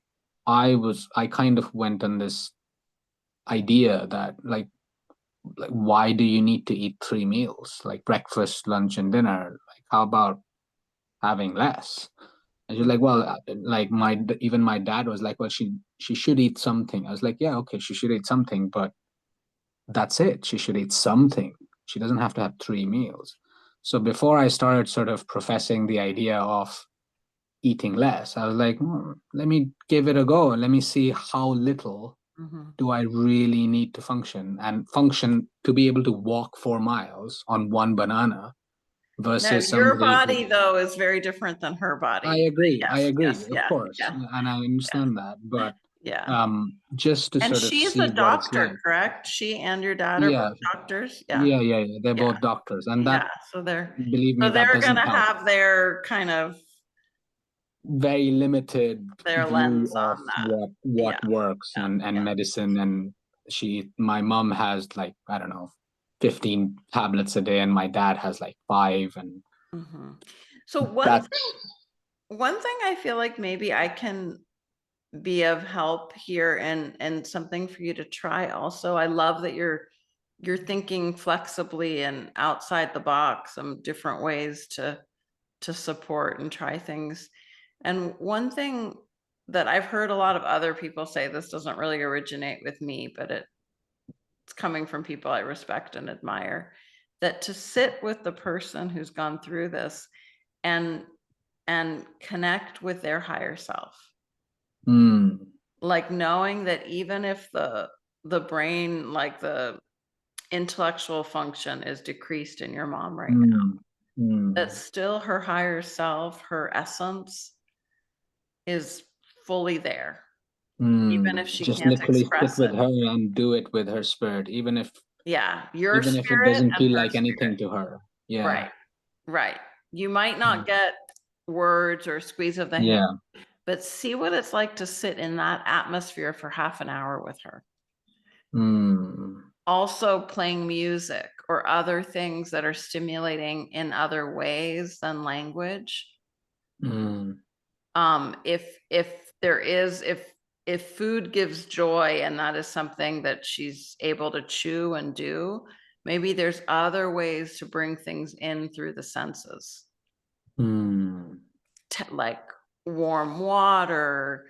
I kind of went on this idea that, like, why do you need to eat 3 meals, like breakfast, lunch, and dinner? Like, how about having less? And she's like, well, like even my dad was like, well, she should eat something. I was like, yeah, okay, she should eat something, but that's it. She should eat something. She doesn't have to have 3 meals. So before I started sort of professing the idea of eating less, I was like, let me give it a go. Let me see how little Mhm. do I really need to function to be able to walk 4 miles on one banana Now, versus your somebody body, though, is very different than her I body. agree. I Yes, agree, yes, of yeah, course. yeah, And I understand that. But yeah. just to And sort of she's a see what it's doctor, like. correct? She and your dad are Yeah, both doctors? Yeah, yeah. They're yeah, both doctors. And that, yeah. So believe me, that doesn't gonna help. have their kind of Very limited their view lens of on that. what Yeah, works yeah, and medicine. And my mom has, like, I don't know, 15 tablets a day, and my dad has like 5. And Mhm. So that's one thing I feel like maybe I can be of help here and something for you to try also. I love that you're thinking flexibly and outside the box, some different ways to support and try things. And one thing that I've heard a lot of other people say, this doesn't really originate with me, but it's coming from people I respect and admire, that to sit with the person who's gone through this and connect with their higher self. Like knowing that even if the brain, like the intellectual function is decreased in your mom right now, that still her higher self, her essence is fully there, even if she just can't literally sit express with it. her and do it with her spirit, Yeah, your even if it spirit doesn't and feel her like spirit. anything to her. Yeah. Right, right. You might not get words or squeeze of the hand, Yeah. but see what it's like to sit in that atmosphere for half an hour with her. Also playing music or other things that are stimulating in other ways than language. If there is, if food gives joy and that is something that she's able to chew and do, maybe there's other ways to bring things in through the senses. Like warm water,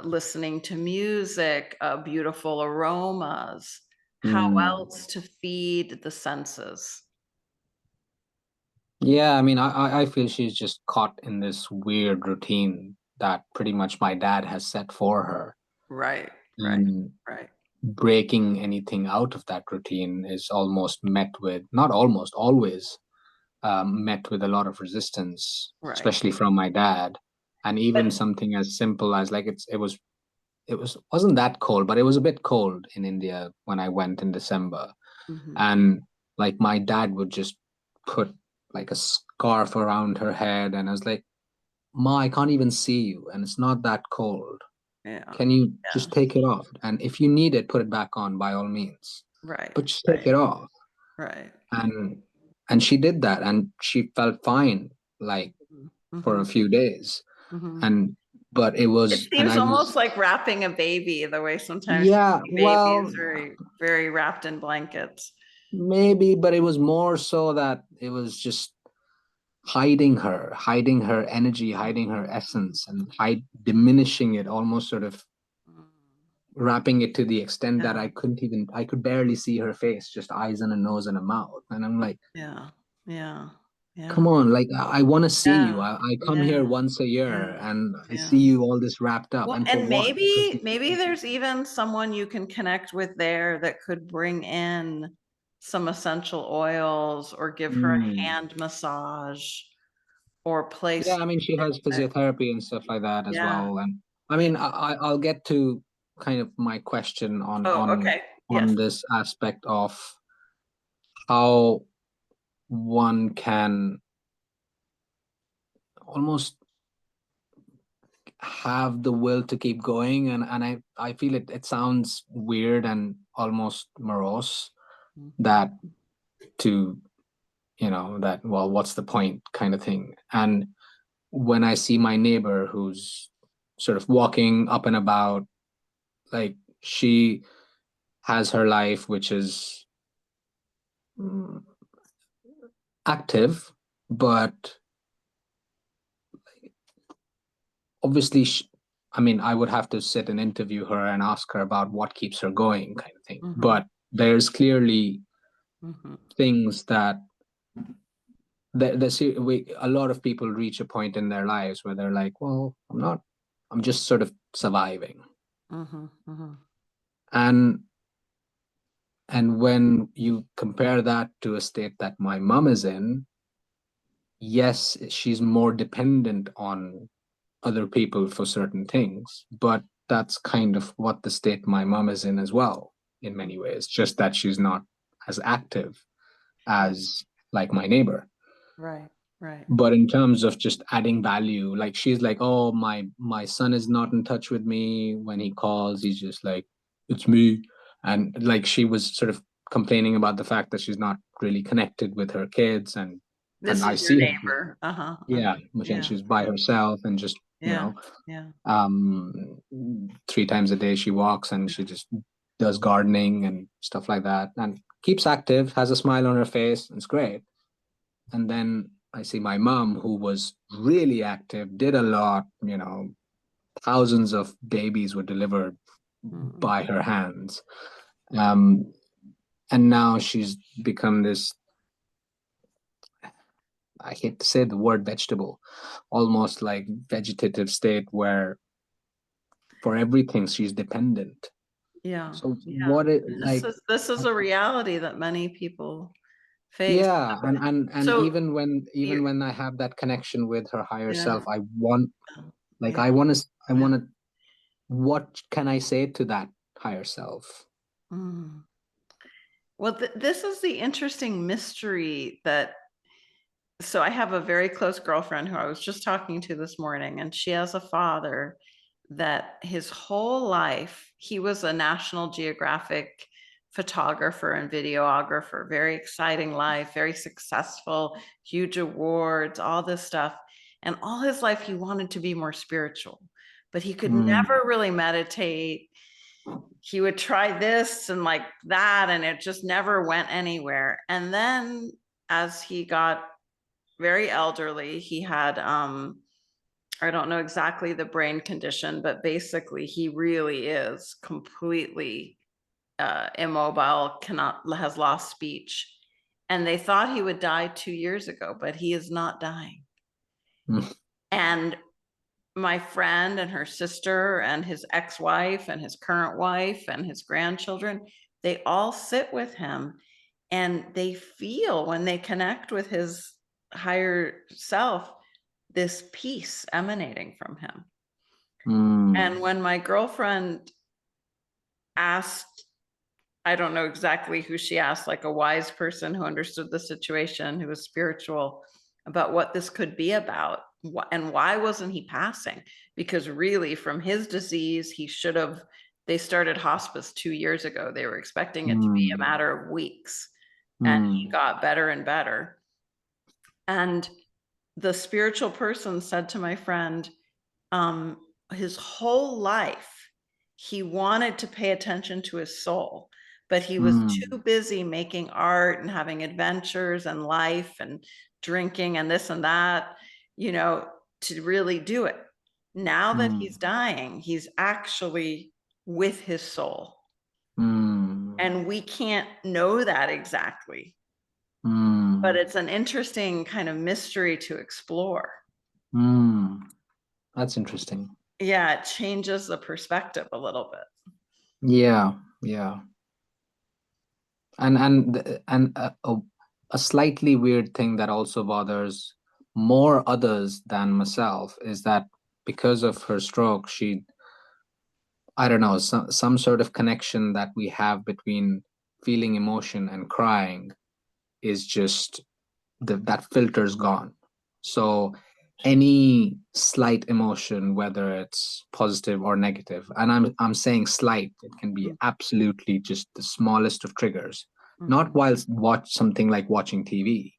listening to music, beautiful aromas. How else to feed the senses? Yeah, I mean, I feel she's just caught in this weird routine that pretty much my dad has set for her. Right, right, And right, breaking anything out of that routine is almost met with, not almost, always met with a lot of resistance, right. especially from my dad. And even But something as simple as like wasn't that cold, but it was a bit cold in India when I went in December. mhm, And like my dad would just put like a scarf around her head, and I was like, Ma, I can't even see you, and it's not that cold. yeah, Can you yeah, just take it off? And if you need it, put it back on by all means. right, But just take right, it off. right. And she did that, and she felt fine like for a Mhm, few days. mhm. And but it It was, and seems I was, almost like wrapping a baby, the way sometimes yeah, you see babies well, very, very wrapped in blankets. maybe, but it was more so that it was just hiding her energy, hiding her essence, and diminishing it, almost sort of Mm, wrapping it to the extent that yeah, I could barely see her face, just eyes and a nose and a mouth. And I'm like, yeah, yeah, come yeah, on, like I want to see you. yeah, I come yeah, here once a year yeah, and I see yeah. you all this wrapped up. Well, And for and what? Because maybe there's even someone you can connect with there that could bring in some essential oils or give her a Mm. hand massage or Yeah, place I mean, she has music. physiotherapy and stuff like that as Yeah, well. And I yeah. mean, I'll get to kind of my question Oh, okay. Yes. on this aspect of how one can almost have the will to keep going. And I feel it sounds weird and almost morose Mhm. that to, that, well, what's the point kind of thing. And when I see my neighbor who's sort of walking up and about, like she has her life, which is mm, active, but obviously, I mean, I would have to sit and interview her and ask her about what keeps her going, kind of thing. Mhm. But there's clearly Mhm. things that a lot of people reach a point in their lives where they're like, well, I'm just sort of surviving. Mhm. Mhm. And when you compare that to a state that my mom is in, yes, she's more dependent on other people for certain things, but that's kind of what the state my mom is in as well, in many ways, just that she's not as active Right. as like my neighbor. Right. Right. But in terms of just adding value, like she's like, oh, my son is not in touch with me. When he calls, he's just like, it's me. And like she was sort of complaining about the fact that she's not really connected with her kids. And This I is your see her, neighbor. Uh-huh. yeah, and Yeah. she's by herself and just, Yeah. Yeah. um 3 times a day she walks and she just does gardening and stuff like that, and keeps active, has a smile on her face. It's great. And then I see my mom, who was really active, did a lot, thousands of babies were delivered Mm-mm. by her hands. um and now she's become this, I hate to say the word vegetable, almost like vegetative state where for everything she's dependent. Yeah. So Yeah. what it And like, this is a reality that many people face. yeah, and So even you, when I have that connection with her higher self, yeah. I want, like, Yeah. I Yeah. want to, what can I say to that higher self? Mm. Well, this is the interesting mystery that so I have a very close girlfriend who I was just talking to this morning, and she has a father that his whole life he was a National Geographic photographer and videographer, very exciting life, very successful, huge awards, all this stuff. And all his life he wanted to be more spiritual, but he could Mm, never really meditate. He would try this and like that, and it just never went anywhere. And then as he got very elderly. He had I don't know exactly the brain condition, but basically he really is completely immobile, cannot has lost speech. and they thought he would die 2 years ago, but he is not dying. Mm. And my friend and her sister and his ex-wife and his current wife and his grandchildren, they all sit with him, and they feel, when they connect with his higher self, this peace emanating from him. And when my girlfriend asked, I don't know exactly who she asked, like a wise person who understood the situation, who was spiritual, about what this could be about, and why wasn't he passing? Because really, from his disease, he should have, they started hospice 2 years ago. They were expecting it to be a matter of weeks, and he got better and better. And the spiritual person said to my friend, his whole life, he wanted to pay attention to his soul, but he was too busy making art and having adventures and life and drinking and this and that, you know, to really do it. Now that he's dying, he's actually with his soul. And we can't know that exactly, but it's an interesting kind of mystery to explore. That's interesting. Yeah, it changes the perspective a little bit. Yeah, yeah. And a slightly weird thing that also bothers more others than myself is that because of her stroke, I don't know, some sort of connection that we have between feeling emotion and crying is just that filter's gone. So any slight emotion, whether it's positive or negative, and I'm saying slight, it can be absolutely just the smallest of triggers, not whilst watch something like watching TV,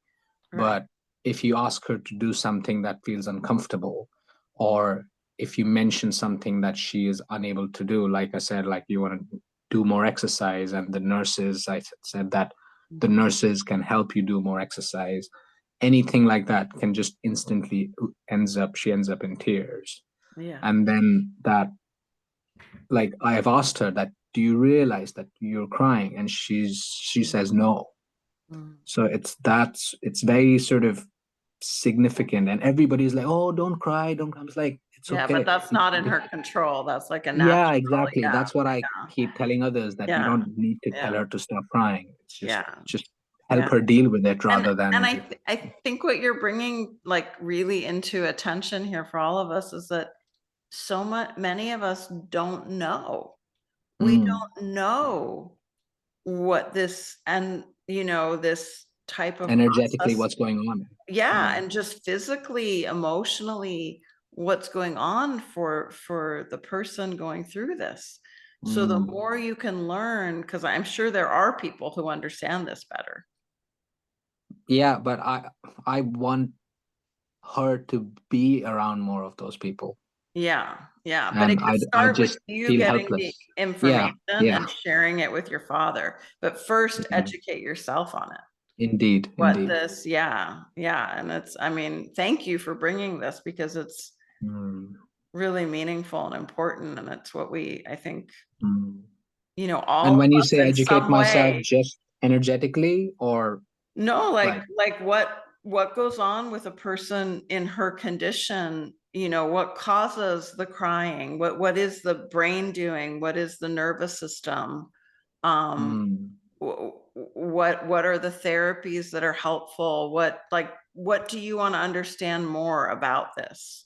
but if you ask her to do something that feels uncomfortable, or if you mention something that she is unable to do, like I said, like you want to do more exercise, and the nurses, I said that the nurses can help you do more exercise, anything like that can just instantly she ends up in tears. Yeah. And then that, like, I have asked her that, do you realize that you're crying? And she says no. So it's very sort of significant, and everybody's like, oh, don't cry, don't cry. It's like, it's Yeah, okay. but that's not in her control. That's like a Yeah, natural. exactly. Yeah. That's what I Yeah. keep telling others, that you Yeah. don't need to tell Yeah. her to stop crying. It's Yeah. just help Yeah. her deal with it rather And than I think what you're bringing, like, really into attention here for all of us is that many of us don't know. We don't know what this, and this type of energetically process. what's going on. Yeah, and just physically, emotionally, what's going on for the person going through this. So the more you can learn, because I'm sure there are people who understand this better. Yeah, but I want her to be around more of those people, Yeah, yeah, but it and could I start with just you feel getting the helpless. information Yeah, and sharing it with your father. But first, yeah. educate yourself on it. Indeed. Yeah, and I mean, thank you for bringing this, because it's really meaningful and important, and it's what I think, all And of when you us say in educate some myself, way. just energetically, or No, like like what goes on with a person in her condition, what causes the crying, what is the brain doing, what is the nervous system, what are the therapies that are helpful, what do you want to understand more about this?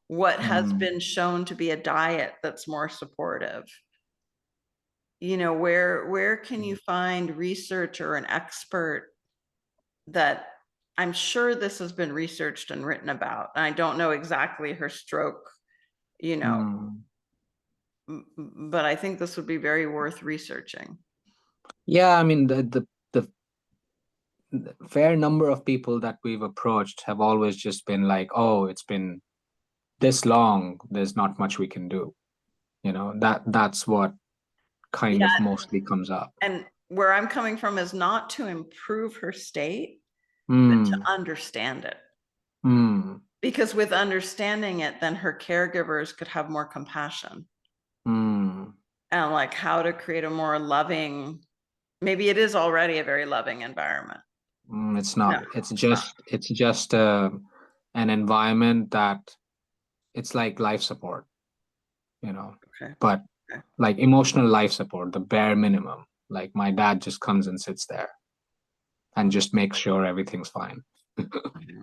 What has been shown to be a diet that's more supportive? Where can you find research or an expert that, I'm sure this has been researched and written about. I don't know exactly her stroke, but I think this would be very worth researching. yeah, I mean, the fair number of people that we've approached have always just been like, oh, it's been this long, there's not much we can do. That's what kind Yeah, of mostly comes up. and where I'm coming from is not to improve her state, but to understand it. Because with understanding it, then her caregivers could have more compassion. And like how to create a more loving, maybe it is already a very loving environment. It's not. No, It's it's not. just an environment that it's like life support, you know, Okay. but Okay. like emotional life support, the bare minimum. Like my dad just comes and sits there and just makes sure everything's fine.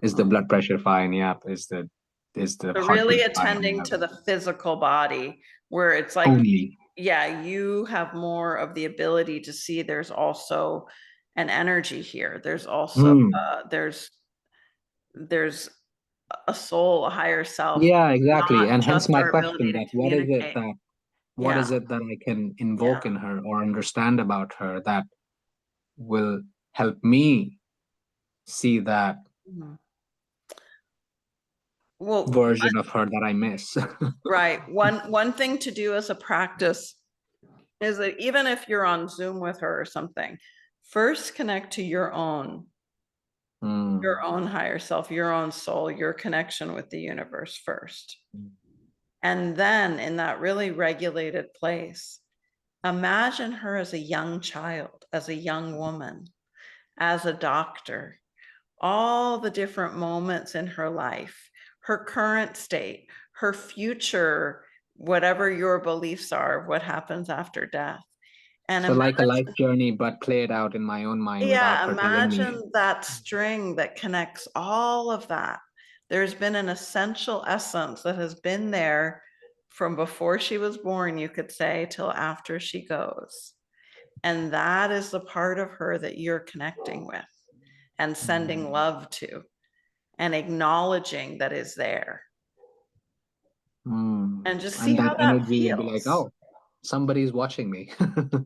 Is the blood pressure fine? Yep. Is the So really heartbeat fine? attending to Yep. the physical body, where it's like, Only. yeah, you have more of the ability to see there's also an energy here. There's also there's a soul, a higher self, Yeah, exactly. not And hence just my our question ability to that communicate. what Yeah, is it that I can yeah. invoke in her or understand about her that will help me see that Mhm. Well, version of her that I miss. right. One thing to do as a practice is that even if you're on Zoom with her or something, first connect to your own higher self, your own soul, your connection with the universe first. And then in that really regulated place, imagine her as a young child, as a young woman, as a doctor, all the different moments in her life, her current state, her future, whatever your beliefs are, what happens after death. And So like a life imagine, journey, but played out in my own mind without yeah, her telling me. imagine that string that connects all of that. There's been an essential essence that has been there from before she was born, you could say, till after she goes. And that is the part of her that you're connecting with and sending love to and acknowledging that is there. And just see And that how that energy will be like, feels. oh, somebody's watching me.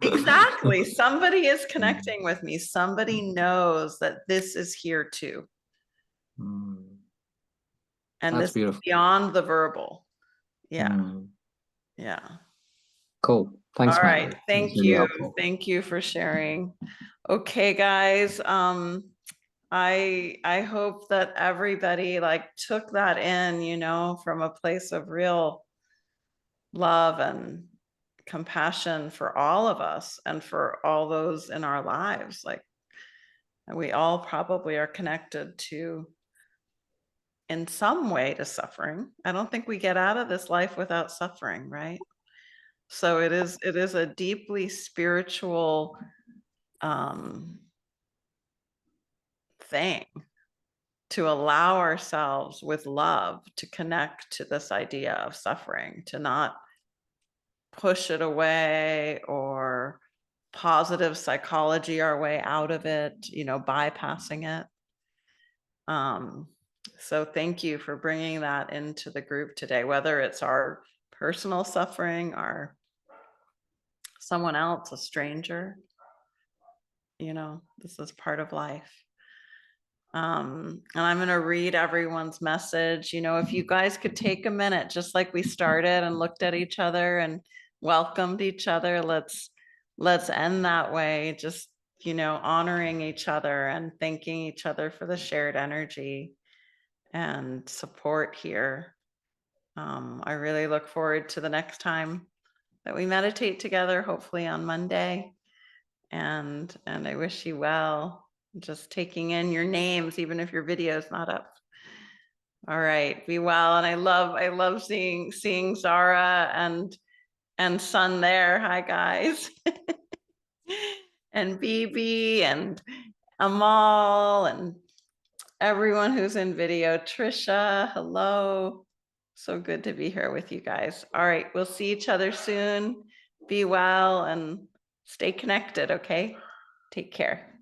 Exactly. Somebody is connecting with me. Somebody knows that this is here too. And That's this is beautiful. beyond the verbal. Yeah. Mm. Yeah. Cool. All Thanks, right. Madeline. That's Thank really you. helpful. Thank you for sharing. Okay, guys. I hope that everybody like took that in, you know, from a place of real love and compassion for all of us and for all those in our lives. Like we all probably are connected to in some way to suffering. I don't think we get out of this life without suffering, right? So it is a deeply spiritual thing to allow ourselves with love to connect to this idea of suffering, to not push it away or positive psychology our way out of it, you know, bypassing it. So thank you for bringing that into the group today, whether it's our personal suffering or someone else, a stranger, you know, this is part of life. And I'm going to read everyone's message. You know, if you guys could take a minute, just like we started and looked at each other and welcomed each other, let's end that way. Just, you know, honoring each other and thanking each other for the shared energy and support here. I really look forward to the next time that we meditate together, hopefully on Monday. And I wish you well. Just taking in your names, even if your video is not up. All right, be well. And I love seeing Zara and Sun there. Hi guys. And BB and Amal and everyone who's in video. Trisha, hello. So good to be here with you guys. All right, we'll see each other soon. Be well and stay connected, okay? Take care.